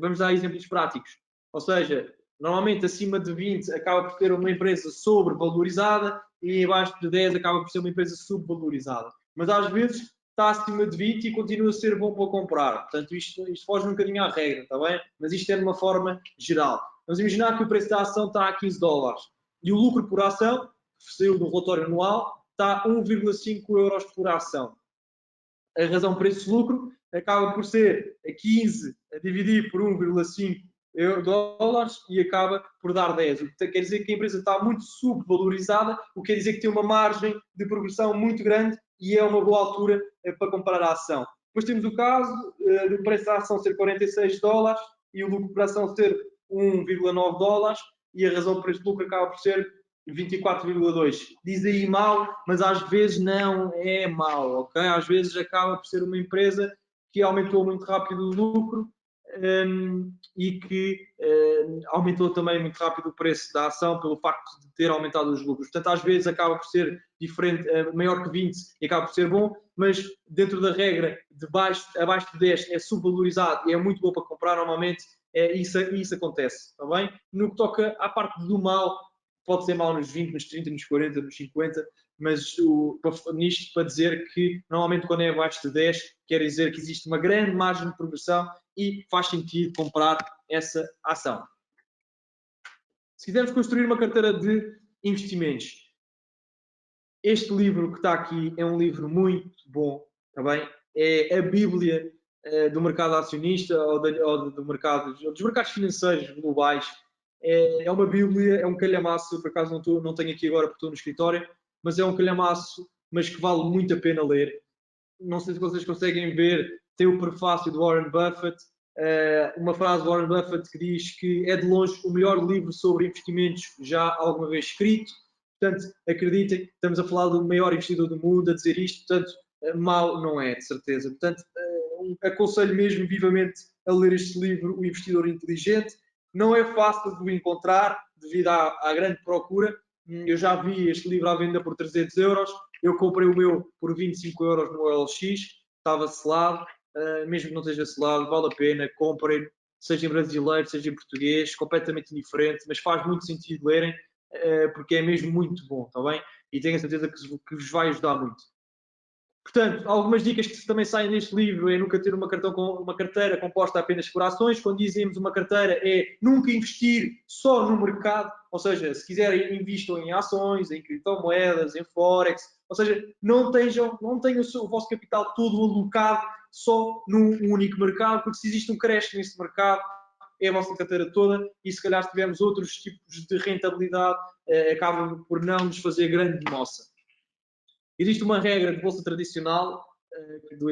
vamos dar exemplos práticos. Ou seja, normalmente acima de 20 acaba por ter uma empresa sobrevalorizada e abaixo de 10 acaba por ser uma empresa subvalorizada. Mas às vezes está acima de 20 e continua a ser bom para comprar. Portanto, isto foge um bocadinho à regra, está bem? Mas isto é de uma forma geral. Vamos imaginar que o preço da ação está a 15 dólares e o lucro por ação, que saiu do relatório anual, está a 1,5 euros por ação. A razão preço-lucro acaba por ser a 15 a dividir por 1,5 dólares e acaba por dar 10. O que quer dizer que a empresa está muito subvalorizada, o que quer dizer que tem uma margem de progressão muito grande e é uma boa altura para comprar a ação. Depois temos o caso do preço da ação ser 46 dólares e o lucro por ação ser 1,9 dólares e a razão preço-lucro acaba por ser 24,2. Diz aí mal, mas às vezes não é mal, ok? Às vezes acaba por ser uma empresa que aumentou muito rápido o lucro e que aumentou também muito rápido o preço da ação pelo facto de ter aumentado os lucros. Portanto, às vezes acaba por ser diferente, maior que 20 e acaba por ser bom, mas dentro da regra, abaixo de 10 é subvalorizado e é muito bom para comprar normalmente. Isso acontece, está bem? No que toca à parte do mal, pode ser mal nos 20, nos 30, nos 40, nos 50, mas nisto para dizer que normalmente quando é abaixo de 10 quer dizer que existe uma grande margem de progressão e faz sentido comprar essa ação. Se quisermos construir uma carteira de investimentos, este livro que está aqui é um livro muito bom, está bem? É a Bíblia do mercado acionista ou dos mercados financeiros globais. É uma Bíblia, é um calhamaço, por acaso não tenho aqui agora porque estou no escritório, mas é um calhamaço, mas que vale muito a pena ler. Não sei se vocês conseguem ver, tem o prefácio de Warren Buffett, uma frase de Warren Buffett que diz que é de longe o melhor livro sobre investimentos já alguma vez escrito. Portanto, acreditem, estamos a falar do maior investidor do mundo a dizer isto, portanto, mal não é, de certeza. Portanto, aconselho mesmo vivamente a ler este livro, O Investidor Inteligente. Não é fácil de o encontrar devido à grande procura. Eu já vi este livro à venda por 300 euros. Eu comprei o meu por 25 euros no OLX. Estava selado. Mesmo que não esteja selado, vale a pena. Comprem, seja em brasileiro, seja em português. Completamente indiferente, mas faz muito sentido lerem porque é mesmo muito bom, está bem? E tenho a certeza que vos vai ajudar muito. Portanto, algumas dicas que também saem deste livro é nunca ter uma carteira composta apenas por ações. Quando dizemos uma carteira é nunca investir só no mercado, ou seja, se quiserem investam em ações, em criptomoedas, em forex, ou seja, não tenham o vosso capital todo alocado só num único mercado, porque se existe um crash nesse mercado, é a vossa carteira toda e se calhar se tivermos outros tipos de rentabilidade, acaba por não nos fazer grande moça. Existe uma regra de bolsa tradicional,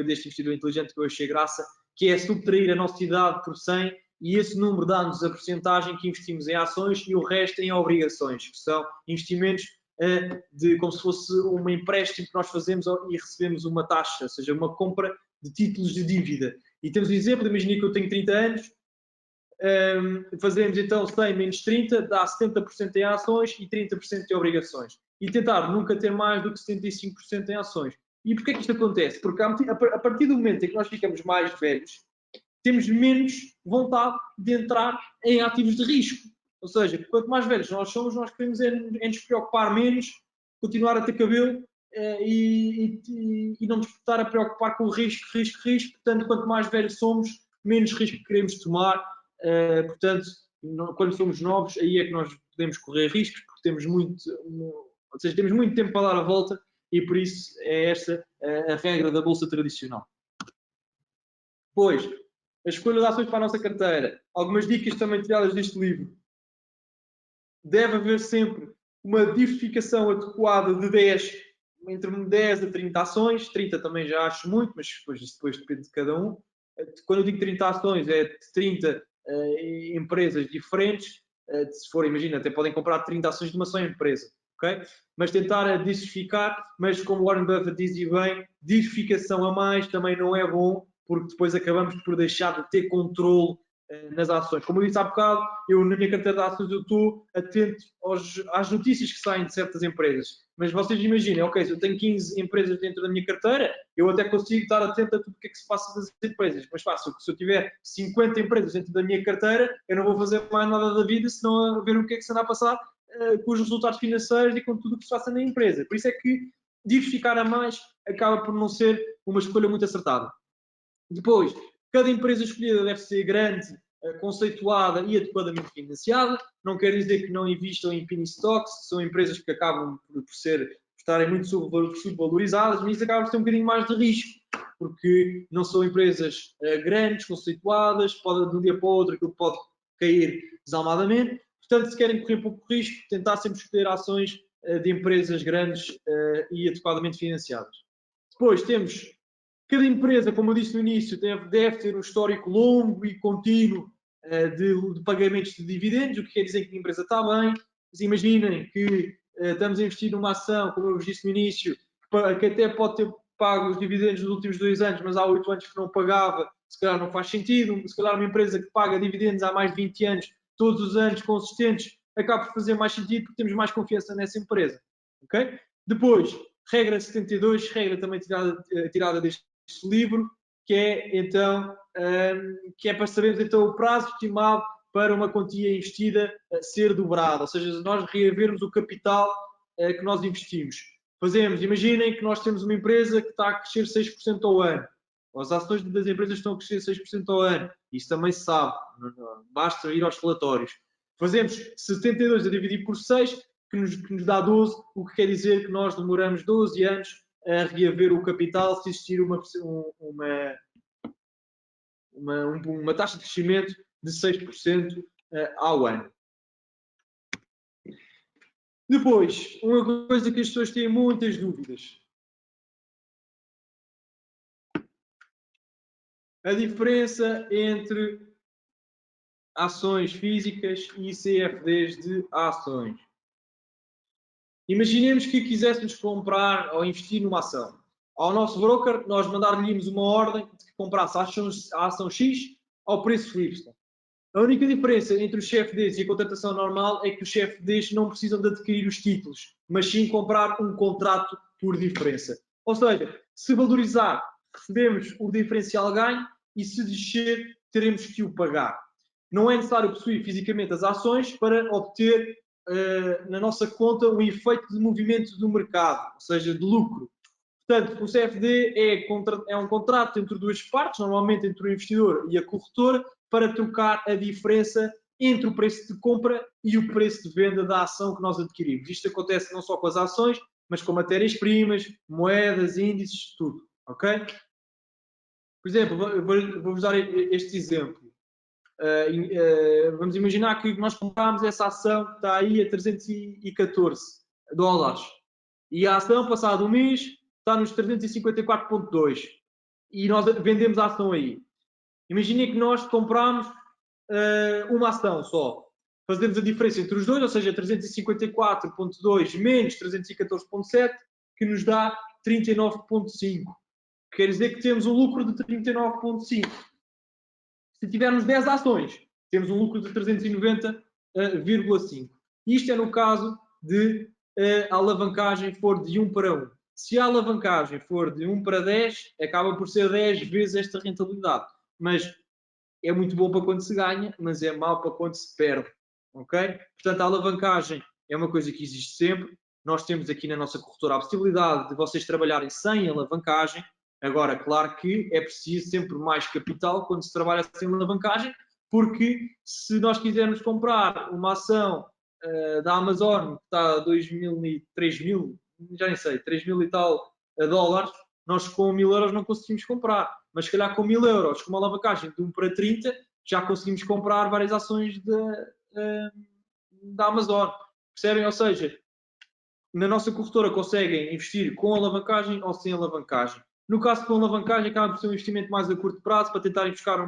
deste investidor inteligente que eu achei graça, que é subtrair a nossa idade por 100 e esse número dá-nos a porcentagem que investimos em ações e o resto em obrigações, que são investimentos como se fosse um empréstimo que nós fazemos e recebemos uma taxa, ou seja, uma compra de títulos de dívida. E temos um exemplo, imagine que eu tenho 30 anos, fazemos então 100 menos 30, dá 70% em ações e 30% em obrigações. E tentar nunca ter mais do que 75% em ações. E porquê que isto acontece? Porque a partir do momento em que nós ficamos mais velhos, temos menos vontade de entrar em ativos de risco. Ou seja, quanto mais velhos nós somos, nós queremos nos preocupar menos, continuar a ter cabelo e não nos estar a preocupar com o risco. Portanto, quanto mais velhos somos, menos risco queremos tomar. Portanto, quando somos novos, aí é que nós podemos correr riscos, porque temos temos muito tempo para dar a volta e por isso é esta a regra da bolsa tradicional. Depois, a escolha de ações para a nossa carteira. Algumas dicas também tiradas deste livro. Deve haver sempre uma diversificação adequada de 10, entre 10 a 30 ações. 30 também já acho muito, mas depois depende de cada um. Quando eu digo 30 ações, é de 30 empresas diferentes. Se for, imagina, até podem comprar 30 ações de uma só empresa. Okay? Mas tentar diversificar, mas como Warren Buffett dizia bem, diversificação a mais também não é bom, porque depois acabamos por deixar de ter controle nas ações. Como eu disse há bocado, eu na minha carteira de ações eu estou atento às notícias que saem de certas empresas. Mas vocês imaginem, ok, se eu tenho 15 empresas dentro da minha carteira, eu até consigo estar atento a tudo o que é que se passa das empresas. Mas fácil, se eu tiver 50 empresas dentro da minha carteira, eu não vou fazer mais nada da vida senão a ver o que é que se anda a passar com os resultados financeiros e com tudo o que se faça na empresa. Por isso é que diversificar a mais acaba por não ser uma escolha muito acertada. Depois, cada empresa escolhida deve ser grande, conceituada e adequadamente financiada. Não quer dizer que não invistam em penny stocks, são empresas que acabam por estarem muito subvalorizadas, mas isso acaba por ter um bocadinho mais de risco, porque não são empresas grandes, conceituadas, pode, de um dia para o outro aquilo pode cair desalmadamente. Portanto, se querem correr pouco risco, tentar sempre escolher ações de empresas grandes e adequadamente financiadas. Depois temos cada empresa, como eu disse no início, deve ter um histórico longo e contínuo de pagamentos de dividendos, o que quer dizer que a empresa está bem. Mas imaginem que estamos a investir numa ação, como eu vos disse no início, que até pode ter pago os dividendos nos últimos 2 anos, mas há 8 anos que não pagava, se calhar não faz sentido. Se calhar uma empresa que paga dividendos há mais de 20 anos, todos os anos consistentes, acaba por fazer mais sentido porque temos mais confiança nessa empresa. Okay? Depois, regra 72, regra também tirada deste livro, que é então que é para sabermos então o prazo estimado para uma quantia investida ser dobrada, ou seja, nós reavermos o capital que nós investimos. Imaginem que nós temos uma empresa que está a crescer 6% ao ano. As ações das empresas estão a crescer 6% ao ano. Isso também se sabe. Basta ir aos relatórios. Fazemos 72 a dividir por 6, que nos dá 12, o que quer dizer que nós demoramos 12 anos a reaver o capital se existir uma taxa de crescimento de 6% ao ano. Depois, uma coisa que as pessoas têm muitas dúvidas. A diferença entre ações físicas e CFDs de ações. Imaginemos que quiséssemos comprar ou investir numa ação. Ao nosso broker, nós mandar-lhe uma ordem de que comprasse a ação X ao preço Y. A única diferença entre os CFDs e a contratação normal é que os CFDs não precisam de adquirir os títulos, mas sim comprar um contrato por diferença. Ou seja, se valorizar, recebemos o diferencial ganho e se descer, teremos que o pagar. Não é necessário possuir fisicamente as ações para obter na nossa conta um efeito de movimento do mercado, ou seja, de lucro. Portanto, o CFD é um contrato entre duas partes, normalmente entre o investidor e a corretora, para trocar a diferença entre o preço de compra e o preço de venda da ação que nós adquirimos. Isto acontece não só com as ações, mas com matérias-primas, moedas, índices, tudo. Ok? Por exemplo, vou-vos dar este exemplo. Vamos imaginar que nós compramos essa ação que está aí a 314 dólares e a ação, passado um mês, está nos 354,2 e nós vendemos a ação aí. Imaginem que nós compramos uma ação só. Fazemos a diferença entre os dois, ou seja, 354,2 menos 314,7, que nos dá 39,5. Quer dizer que temos um lucro de 39,5. Se tivermos 10 ações, temos um lucro de 390,5. Isto é no caso de a alavancagem for de 1 para 1. Se a alavancagem for de 1 para 10, acaba por ser 10 vezes esta rentabilidade. Mas é muito bom para quando se ganha, mas é mau para quando se perde. Ok? Portanto, a alavancagem é uma coisa que existe sempre. Nós temos aqui na nossa corretora a possibilidade de vocês trabalharem sem alavancagem. Agora, claro que é preciso sempre mais capital quando se trabalha sem alavancagem, porque se nós quisermos comprar uma ação da Amazon que está a 2.000 e 3.000, já nem sei, 3.000 e tal dólares, nós com 1.000 euros não conseguimos comprar. Mas se calhar com 1.000 euros, com uma alavancagem de 1 para 30, já conseguimos comprar várias ações da Amazon. Percebem? Ou seja, na nossa corretora conseguem investir com alavancagem ou sem alavancagem. No caso com alavancagem, acaba por ser um investimento mais a curto prazo para tentarem buscar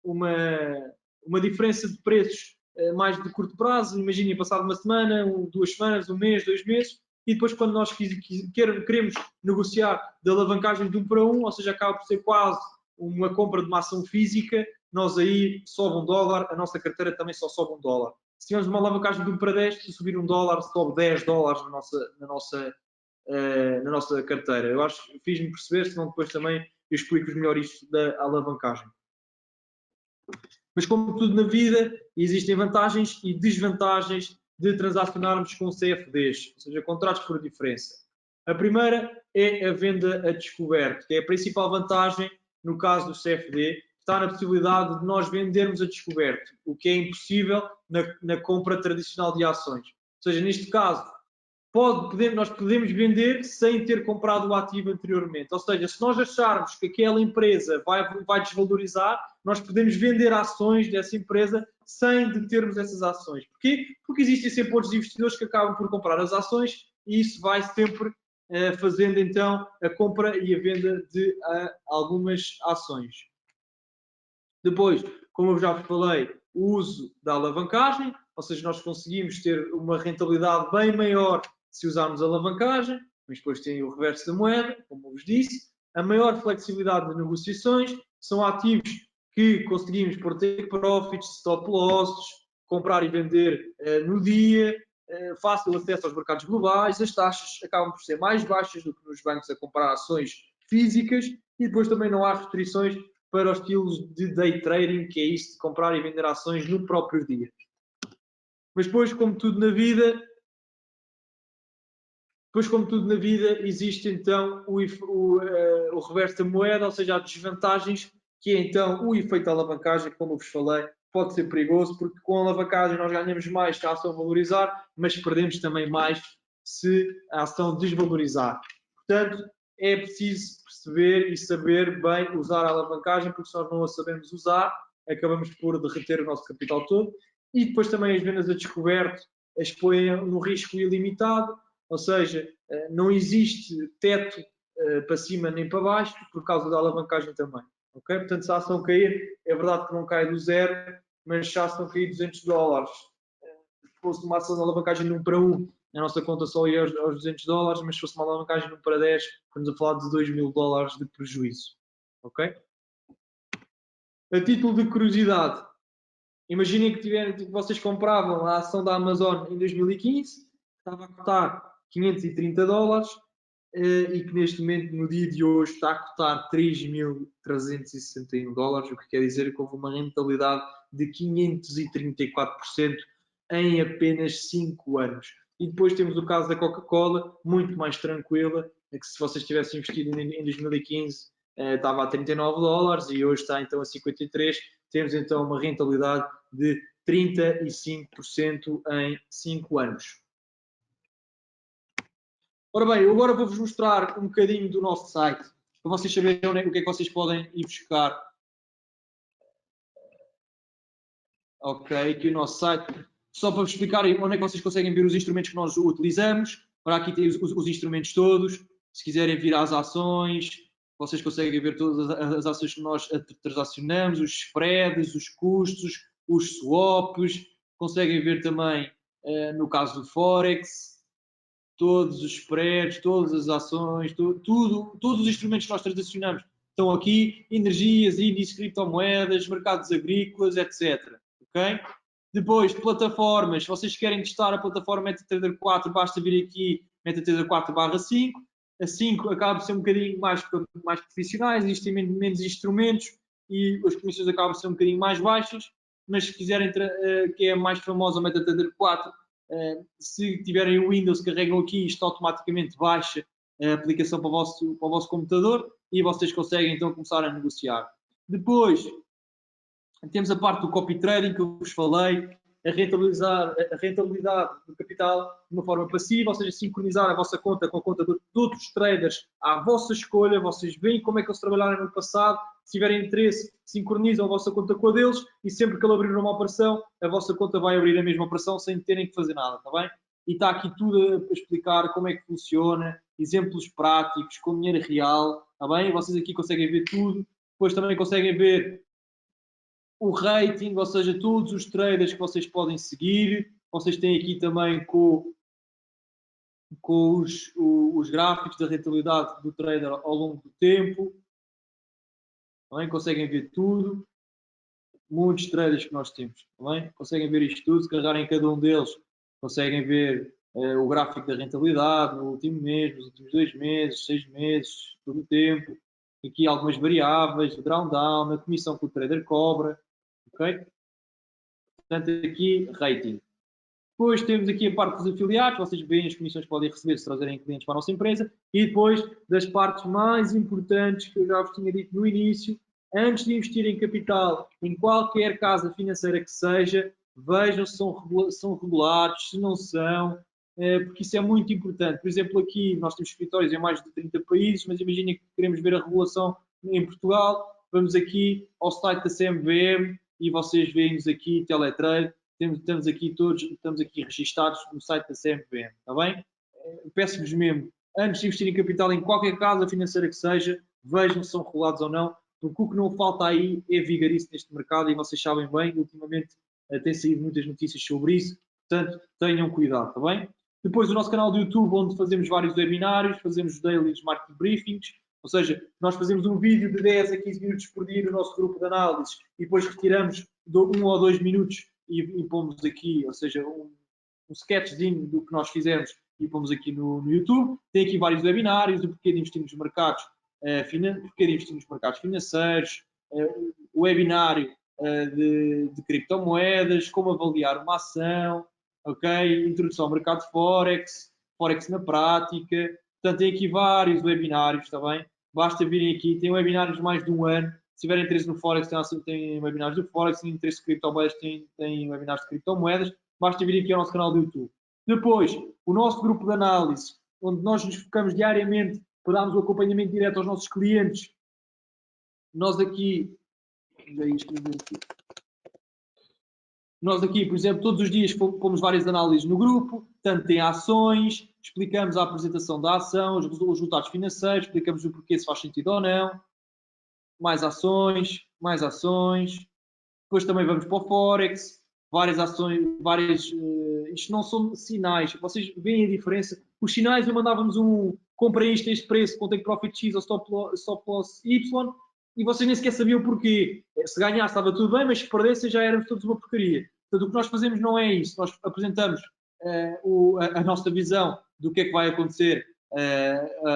uma diferença de preços mais de curto prazo. Imaginem, passado uma semana, 2 semanas, 1 mês, 2 meses, e depois quando nós queremos negociar de alavancagem de 1 para 1, ou seja, acaba por ser quase uma compra de uma ação física, nós aí sobe $1, a nossa carteira também só sobe $1. Se tivermos uma alavancagem de 1 para 10, se subir $1, sobe $10 na nossa carteira. Eu acho que fiz-me perceber, senão depois também eu explico melhor isto da alavancagem. Mas como tudo na vida, existem vantagens e desvantagens de transacionarmos com CFDs, ou seja, contratos por diferença. A primeira é a venda a descoberto, que é a principal vantagem no caso do CFD, está na possibilidade de nós vendermos a descoberto, o que é impossível na compra tradicional de ações. Ou seja, neste caso, nós podemos vender sem ter comprado o ativo anteriormente. Ou seja, se nós acharmos que aquela empresa vai desvalorizar, nós podemos vender ações dessa empresa sem de termos essas ações. Porquê? Porque existem sempre outros investidores que acabam por comprar as ações e isso vai sempre fazendo então a compra e a venda de algumas ações. Depois, como eu já falei, o uso da alavancagem, ou seja, nós conseguimos ter uma rentabilidade bem maior se usarmos a alavancagem, mas depois tem o reverso da moeda, como eu vos disse. A maior flexibilidade de negociações, são ativos que conseguimos por take profits, stop losses, comprar e vender no dia, fácil acesso aos mercados globais, as taxas acabam por ser mais baixas do que nos bancos a comprar ações físicas e depois também não há restrições para os estilos de day trading, que é isso de comprar e vender ações no próprio dia. Mas depois, como tudo na vida, existe então o reverso da moeda, ou seja, há desvantagens, que é então o efeito da alavancagem, como eu vos falei, pode ser perigoso, porque com a alavancagem nós ganhamos mais se a ação valorizar, mas perdemos também mais se a ação desvalorizar. Portanto, é preciso perceber e saber bem usar a alavancagem, porque se nós não a sabemos usar, acabamos por derreter o nosso capital todo. E depois também as vendas a descoberto expõem no risco ilimitado, ou seja, não existe teto para cima nem para baixo, por causa da alavancagem também. Okay? Portanto, se a ação cair, é verdade que não cai do zero, mas se a ação cair $200, se fosse uma ação de alavancagem de 1 para 1, a nossa conta só ia aos $200, mas se fosse uma alavancagem de 1 para 10, estamos a falar de $2.000 de prejuízo. Ok? A título de curiosidade, imaginem que vocês compravam a ação da Amazon em 2015, estava a custar $530 e que neste momento, no dia de hoje, está a custar $3.361, o que quer dizer que houve uma rentabilidade de 534% em apenas 5 anos. E depois temos o caso da Coca-Cola, muito mais tranquila, que se vocês tivessem investido em 2015 estava a $39 e hoje está então a 53. Temos então uma rentabilidade de 35% em 5 anos. Ora bem, eu agora vou-vos mostrar um bocadinho do nosso site, para vocês saberem o que é que vocês podem ir buscar. Ok, aqui o nosso site. Só para vos explicar onde é que vocês conseguem ver os instrumentos que nós utilizamos. Ora, aqui tem os instrumentos todos. Se quiserem vir às ações, vocês conseguem ver todas as ações que nós transacionamos, os spreads, os custos, os swaps. Conseguem ver também, no caso do Forex, todos os spreads, todas as ações, todos os instrumentos que nós transacionamos estão aqui, energias, índices, criptomoedas, mercados agrícolas, etc. Ok? Depois, plataformas, se vocês querem testar a plataforma MetaTrader 4, basta vir aqui MetaTrader 4/5. A 5 acaba por ser um bocadinho mais profissionais, existem menos instrumentos e as comissões acabam por ser um bocadinho mais baixas, mas se quiserem, que é a mais famosa, a MetaTrader 4, se tiverem o Windows, carregam aqui, isto automaticamente baixa a aplicação para o vosso computador e vocês conseguem então começar a negociar. Depois, temos a parte do copy trading que eu vos falei, a rentabilidade do capital de uma forma passiva, ou seja, sincronizar a vossa conta com a conta de outros traders à vossa escolha. Vocês veem como é que eles trabalharam no passado, se tiverem interesse, sincronizam a vossa conta com a deles e sempre que ele abrir uma operação, a vossa conta vai abrir a mesma operação sem terem que fazer nada, está bem? E está aqui tudo a explicar como é que funciona, exemplos práticos, com dinheiro real, está bem? Vocês aqui conseguem ver tudo, depois também conseguem ver o rating, ou seja, todos os traders que vocês podem seguir. Vocês têm aqui também com os gráficos da rentabilidade do trader ao longo do tempo. Também conseguem ver tudo. Muitos traders que nós temos. Também conseguem ver isto tudo. Se carregarem cada um deles, conseguem ver o gráfico da rentabilidade no último mês, nos últimos 2 meses, 6 meses, todo o tempo. Aqui algumas variáveis, o drawdown, a comissão que o trader cobra. Ok? Portanto, aqui, rating. Depois temos aqui a parte dos afiliados, vocês veem as comissões que podem receber se trazerem clientes para a nossa empresa. E depois das partes mais importantes que eu já vos tinha dito no início, antes de investir em capital em qualquer casa financeira que seja, vejam se são regulados, se não são, porque isso é muito importante. Por exemplo, aqui nós temos escritórios em mais de 30 países, mas imaginem que queremos ver a regulação em Portugal, vamos aqui ao site da CMVM e vocês veem-nos aqui, Teletrade, estamos aqui todos, estamos aqui registados no site da CMVM, está bem? Peço-vos mesmo, antes de investir em capital em qualquer casa financeira que seja, vejam se são regulados ou não, porque o que não falta aí é vigarice neste mercado e vocês sabem bem, ultimamente têm saído muitas notícias sobre isso, portanto, tenham cuidado, está bem? Depois o nosso canal do YouTube, onde fazemos vários webinários, fazemos dailies market briefings, ou seja, nós fazemos um vídeo de 10 a 15 minutos por dia no nosso grupo de análise e depois retiramos de 1 ou 2 minutos e pomos aqui, ou seja, um sketchzinho do que nós fizemos e pomos aqui no YouTube. Tem aqui vários webinários, o porquê de investir nos mercados, porquê de investir nos mercados financeiros, o webinário de criptomoedas, como avaliar uma ação, ok? Introdução ao mercado de Forex, Forex na prática. Portanto, tem aqui vários webinários, está bem? Basta virem aqui, tem webinários de mais de um ano. Se tiverem interesse no Forex, tem webinários do Forex, se tiverem interesse em criptomoedas, tem webinars de criptomoedas. Basta vir aqui ao nosso canal do YouTube. Depois, o nosso grupo de análise, onde nós nos focamos diariamente para darmos o acompanhamento direto aos nossos clientes. Nós aqui, por exemplo, todos os dias pomos várias análises no grupo, tanto tem ações, explicamos a apresentação da ação, os resultados financeiros, explicamos o porquê se faz sentido ou não, mais ações, mais ações. Depois também vamos para o Forex, várias ações, isto não são sinais, vocês veem a diferença. Os sinais eu mandávamos compra isto a este preço, com take profit X ou stop loss Y, e vocês nem sequer sabiam porquê. Se ganhasse estava tudo bem, mas se perdesse já éramos todos uma porcaria. Portanto, o que nós fazemos não é isso, nós apresentamos a nossa visão do que é que vai acontecer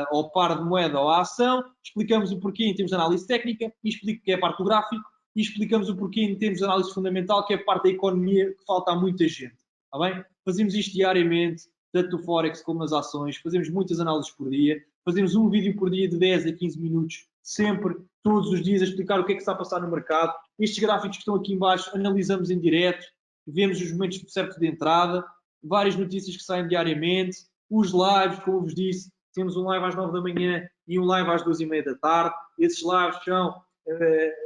ao par de moeda ou à ação, explicamos o porquê em termos de análise técnica e explico que é a parte do gráfico e explicamos o porquê em termos de análise fundamental, que é a parte da economia que falta a muita gente. Está bem? Fazemos isto diariamente, tanto no Forex como nas ações, fazemos muitas análises por dia, fazemos um vídeo por dia de 10 a 15 minutos, sempre, todos os dias, a explicar o que é que está a passar no mercado. Estes gráficos que estão aqui em baixo, analisamos em direto, vemos os momentos certos de entrada, várias notícias que saem diariamente, os lives, como vos disse, temos um live às 9 da manhã e um live às 2h30 da tarde. Esses lives são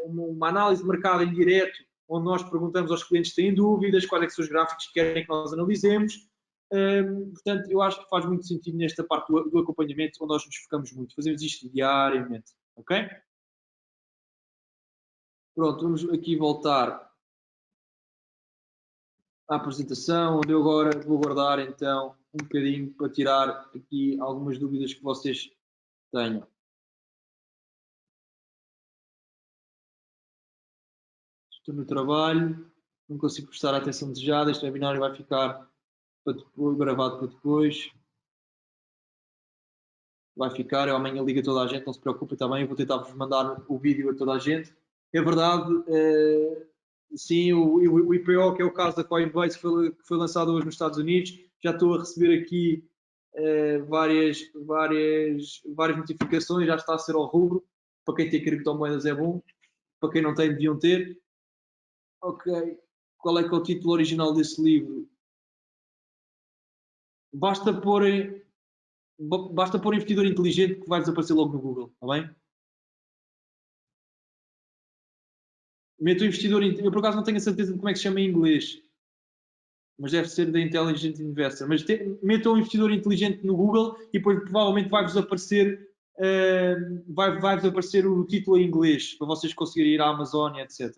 uma análise de mercado em direto, onde nós perguntamos aos clientes se têm dúvidas, quais é que são os gráficos que querem que nós analisemos. Portanto, eu acho que faz muito sentido nesta parte do acompanhamento, onde nós nos focamos muito. Fazemos isto diariamente, ok? Pronto, vamos aqui voltar à apresentação, onde eu agora vou guardar então um bocadinho para tirar aqui algumas dúvidas que vocês tenham. Estou no trabalho, não consigo prestar a atenção desejada, este webinário vai ficar gravado para depois. Vai ficar, eu amanhã ligo a toda a gente, não se preocupe, está bem, eu vou tentar vos mandar o vídeo a toda a gente. É verdade, sim, o IPO, que é o caso da Coinbase, que foi lançado hoje nos Estados Unidos, já estou a receber aqui várias notificações, já está a ser ao rubro. Para quem tem criptomoedas é bom, para quem não tem, deviam ter. Ok, qual é que é o título original desse livro? Basta pôr investidor inteligente que vai desaparecer logo no Google, está bem? Meto investidor, eu por acaso não tenho a certeza de como é que se chama em inglês, mas deve ser da Intelligent Investor. Mas metam um investidor inteligente no Google e depois provavelmente vai-vos aparecer, vai-vos aparecer o título em inglês para vocês conseguirem ir à Amazon, etc.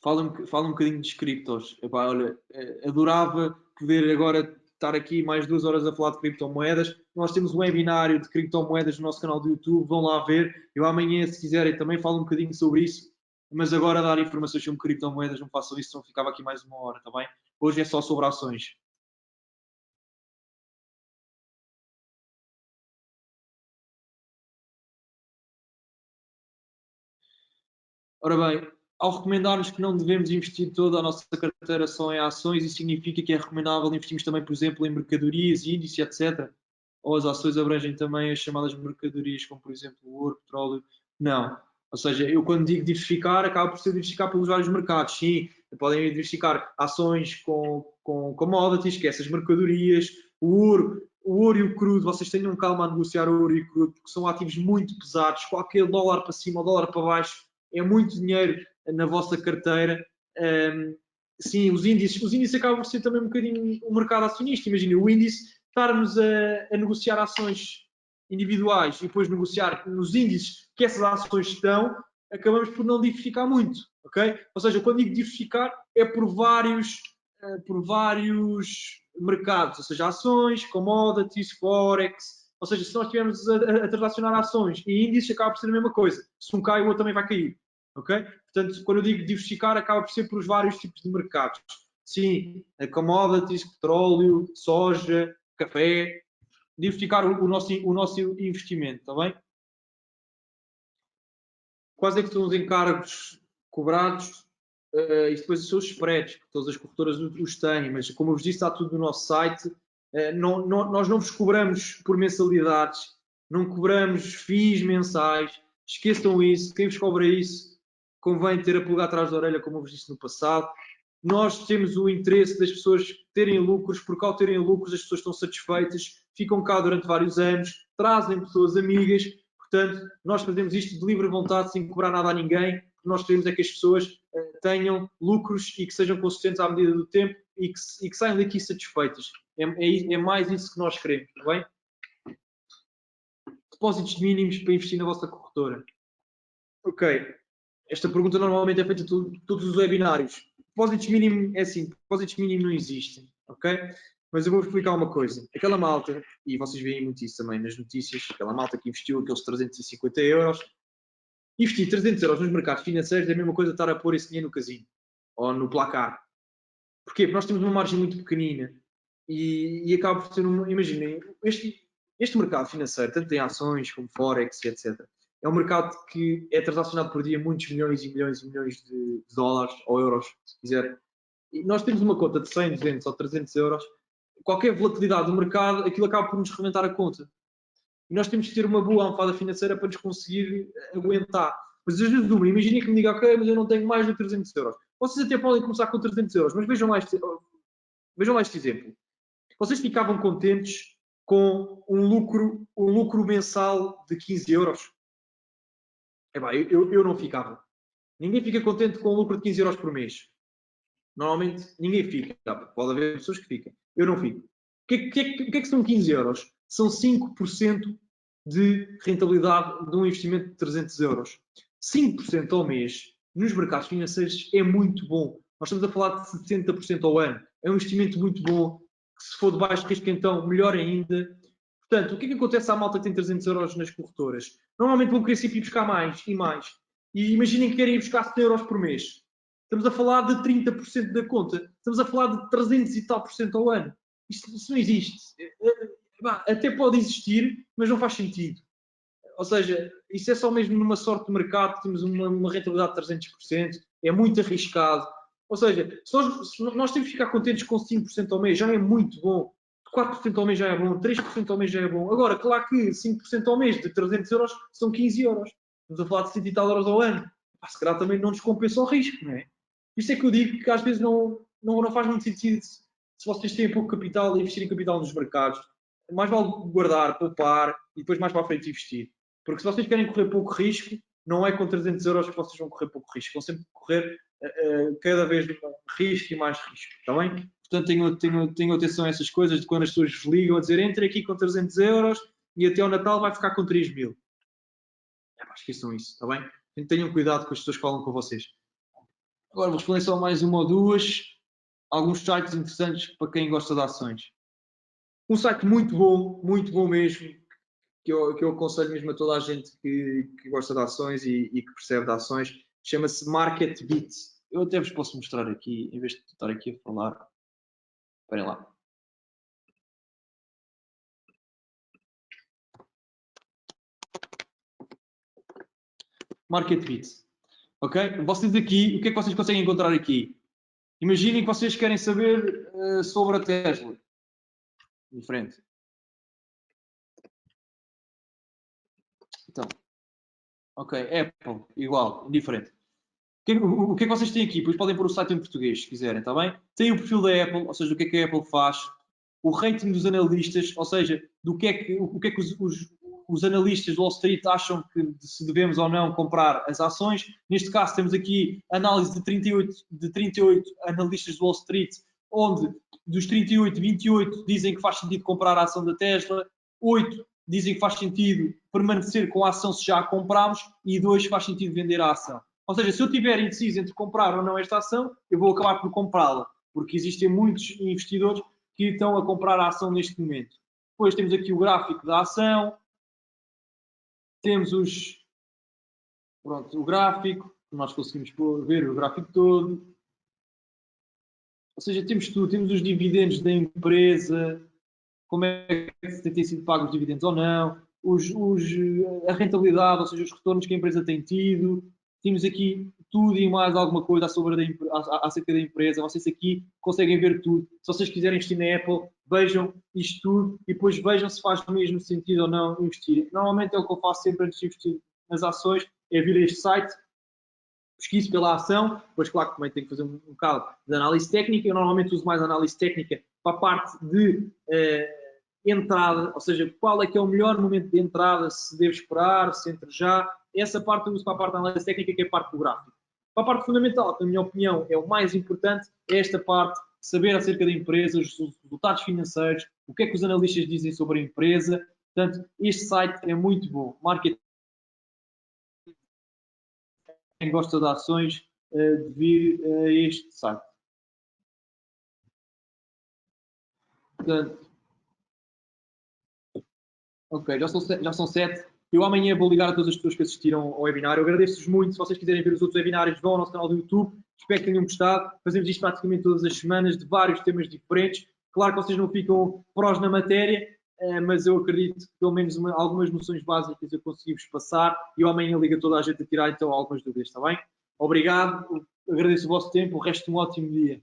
Fala um bocadinho de criptos. Epá, olha, adorava poder agora estar aqui mais 2 horas a falar de criptomoedas. Nós temos um webinário de criptomoedas no nosso canal do YouTube, vão lá ver. Eu amanhã, se quiserem, também falo um bocadinho sobre isso. Mas agora dar informações sobre criptomoedas, não façam isso, senão ficava aqui mais 1 hora, está bem? Hoje é só sobre ações. Ora bem, ao recomendar-nos que não devemos investir toda a nossa carteira só em ações, isso significa que é recomendável investirmos também, por exemplo, em mercadorias, índices, etc. Ou as ações abrangem também as chamadas mercadorias, como por exemplo o ouro, petróleo? Não. Ou seja, eu quando digo diversificar, acaba por ser diversificar pelos vários mercados. Sim, podem diversificar ações com commodities, que é essas mercadorias, o ouro e o crudo, vocês tenham calma a negociar o ouro e o crudo, porque são ativos muito pesados. Qualquer dólar para cima ou dólar para baixo é muito dinheiro na vossa carteira. Sim, os índices acabam por ser também um bocadinho o mercado acionista. Imagina, o índice estarmos a negociar ações individuais e depois negociar nos índices que essas ações estão, acabamos por não diversificar muito, ok? Ou seja, quando digo diversificar é por vários mercados, ou seja, ações, commodities, forex, ou seja, se nós estivermos a transacionar ações e índices, acaba por ser a mesma coisa. Se um cai, o outro também vai cair, ok? Portanto, quando eu digo diversificar, acaba por ser por vários tipos de mercados. Sim, commodities, petróleo, soja, café, diversificar o nosso investimento, está bem? Quais é que são os encargos cobrados? E depois os seus spreads, que todas as corretoras os têm, mas como eu vos disse, está tudo no nosso site. Nós não vos cobramos por mensalidades, não cobramos FIIs mensais, esqueçam isso, quem vos cobra isso convém ter a pulga atrás da orelha, como eu vos disse no passado. Nós temos o interesse das pessoas terem lucros, porque ao terem lucros as pessoas estão satisfeitas, ficam cá durante vários anos, trazem pessoas amigas. Portanto, nós fazemos isto de livre vontade, sem cobrar nada a ninguém, porque nós queremos é que as pessoas tenham lucros e que sejam consistentes à medida do tempo e que saiam daqui satisfeitas. É mais isso que nós queremos, está bem? Depósitos mínimos para investir na vossa corretora. Ok. Esta pergunta normalmente é feita todos os webinários. Depósitos mínimos, é assim, depósitos mínimos não existem, ok? Mas eu vou explicar uma coisa. Aquela malta, e vocês veem muito isso também nas notícias, aquela malta que investiu aqueles 350 euros, investir 300 euros nos mercados financeiros é a mesma coisa que estar a pôr esse dinheiro no casino ou no placar. Porquê? Porque nós temos uma margem muito pequenina e acaba por ser imaginem, este mercado financeiro, tanto em ações como Forex, etc., é um mercado que é transacionado por dia muitos milhões e milhões e milhões de dólares ou euros, se quiser. E nós temos uma conta de 100, 200 ou 300 euros, qualquer volatilidade do mercado, aquilo acaba por nos reventar a conta. E nós temos que ter uma boa almofada financeira para nos conseguir aguentar. Mas às vezes, imaginem que me diga, ok, mas eu não tenho mais de 300 euros. Vocês até podem começar com 300 euros, mas vejam lá este exemplo. Vocês ficavam contentes com um lucro mensal de 15 euros? Eu não ficava. Ninguém fica contente com um lucro de 15 euros por mês. Normalmente ninguém fica. Pode haver pessoas que ficam. Eu não fico. O que é que são 15 euros? São 5% de rentabilidade de um investimento de 300 euros. 5% ao mês nos mercados financeiros é muito bom. Nós estamos a falar de 70% ao ano. É um investimento muito bom. Se for de baixo risco, então melhor ainda. Portanto, o que é que acontece à malta que tem 300 euros nas corretoras? Normalmente vão querer sempre ir buscar mais e mais. E imaginem que querem ir buscar 100 euros por mês. Estamos a falar de 30% da conta. Estamos a falar de 300 e tal por cento ao ano. Isso não existe. Até pode existir, mas não faz sentido. Ou seja, isso é só mesmo numa sorte de mercado, temos uma rentabilidade de 300%, é muito arriscado. Ou seja, se nós temos que ficar contentes com 5% ao mês, já é muito bom. 4% ao mês já é bom, 3% ao mês já é bom. Agora, claro que 5% ao mês de 300 euros são 15 euros. Estamos a falar de 100 e tal euros ao ano. Se calhar também não nos compensa o risco, não é? Isto é que eu digo que às vezes não faz muito sentido se vocês têm pouco capital, investir em capital nos mercados. Mais vale guardar, poupar e depois mais para a frente investir. Porque se vocês querem correr pouco risco, não é com 300 euros que vocês vão correr pouco risco. Vão sempre correr cada vez risco e mais risco. Está bem? Portanto, tenho atenção a essas coisas de quando as pessoas vos ligam a dizer entre aqui com 300 euros e até ao Natal vai ficar com 3 mil. Esqueçam isso. Está bem? Tenham cuidado com as pessoas que falam com vocês. Agora vou responder só mais uma ou duas. Alguns sites interessantes para quem gosta de ações. Um site muito bom mesmo, que eu aconselho mesmo a toda a gente que gosta de ações e que percebe de ações, chama-se MarketBeat. Eu até vos posso mostrar aqui, em vez de estar aqui a falar. Esperem lá. MarketBeat. Ok? Vocês aqui, o que é que vocês conseguem encontrar aqui? Imaginem que vocês querem saber sobre a Tesla. Diferente. Então, ok, Apple, igual, diferente. O que é que vocês têm aqui? Depois podem pôr o site em português, se quiserem, está bem? Tem o perfil da Apple, ou seja, o que a Apple faz. O rating dos analistas, ou seja, o que é que os analistas do Wall Street acham que se devemos ou não comprar as ações. Neste caso, temos aqui análise de 38 analistas do Wall Street, onde dos 38, 28 dizem que faz sentido comprar a ação da Tesla, 8 dizem que faz sentido permanecer com a ação se já a compramos e 2 faz sentido vender a ação. Ou seja, se eu estiver indeciso entre comprar ou não esta ação, eu vou acabar por comprá-la, porque existem muitos investidores que estão a comprar a ação neste momento. Depois temos aqui o gráfico da ação, temos o gráfico, nós conseguimos ver o gráfico todo. Ou seja, temos tudo, temos os dividendos da empresa, como é que tem sido pago os dividendos ou não, a rentabilidade, ou seja, os retornos que a empresa tem tido. Temos aqui tudo e mais alguma coisa acerca da empresa. Vocês aqui conseguem ver tudo. Se vocês quiserem investir na Apple, vejam isto tudo e depois vejam se faz mesmo sentido ou não investir. Normalmente é o que eu faço sempre antes de investir nas ações, é vir a este site, pesquiso pela ação, depois claro que também tenho que fazer um bocado de análise técnica. Eu normalmente uso mais análise técnica para a parte de entrada, ou seja, qual é que é o melhor momento de entrada, se devo esperar, se entre já. Essa parte eu uso para a parte da análise técnica, que é a parte do gráfico. Para a parte fundamental, que na minha opinião é o mais importante, é esta parte, saber acerca da empresa, os resultados financeiros, o que é que os analistas dizem sobre a empresa. Portanto, este site é muito bom. Marketing. Quem gosta de ações, de vir a este site. Portanto, ok, já são 7. Eu amanhã vou ligar a todas as pessoas que assistiram ao webinar. Eu agradeço-vos muito. Se vocês quiserem ver os outros webinários, vão ao nosso canal do YouTube. Espero que tenham gostado. Fazemos isto praticamente todas as semanas, de vários temas diferentes. Claro que vocês não ficam prós na matéria, mas eu acredito que pelo menos algumas noções básicas eu consegui-vos passar. E eu amanhã ligo a toda a gente a tirar então algumas dúvidas, está bem? Obrigado, agradeço o vosso tempo. O resto de um ótimo dia.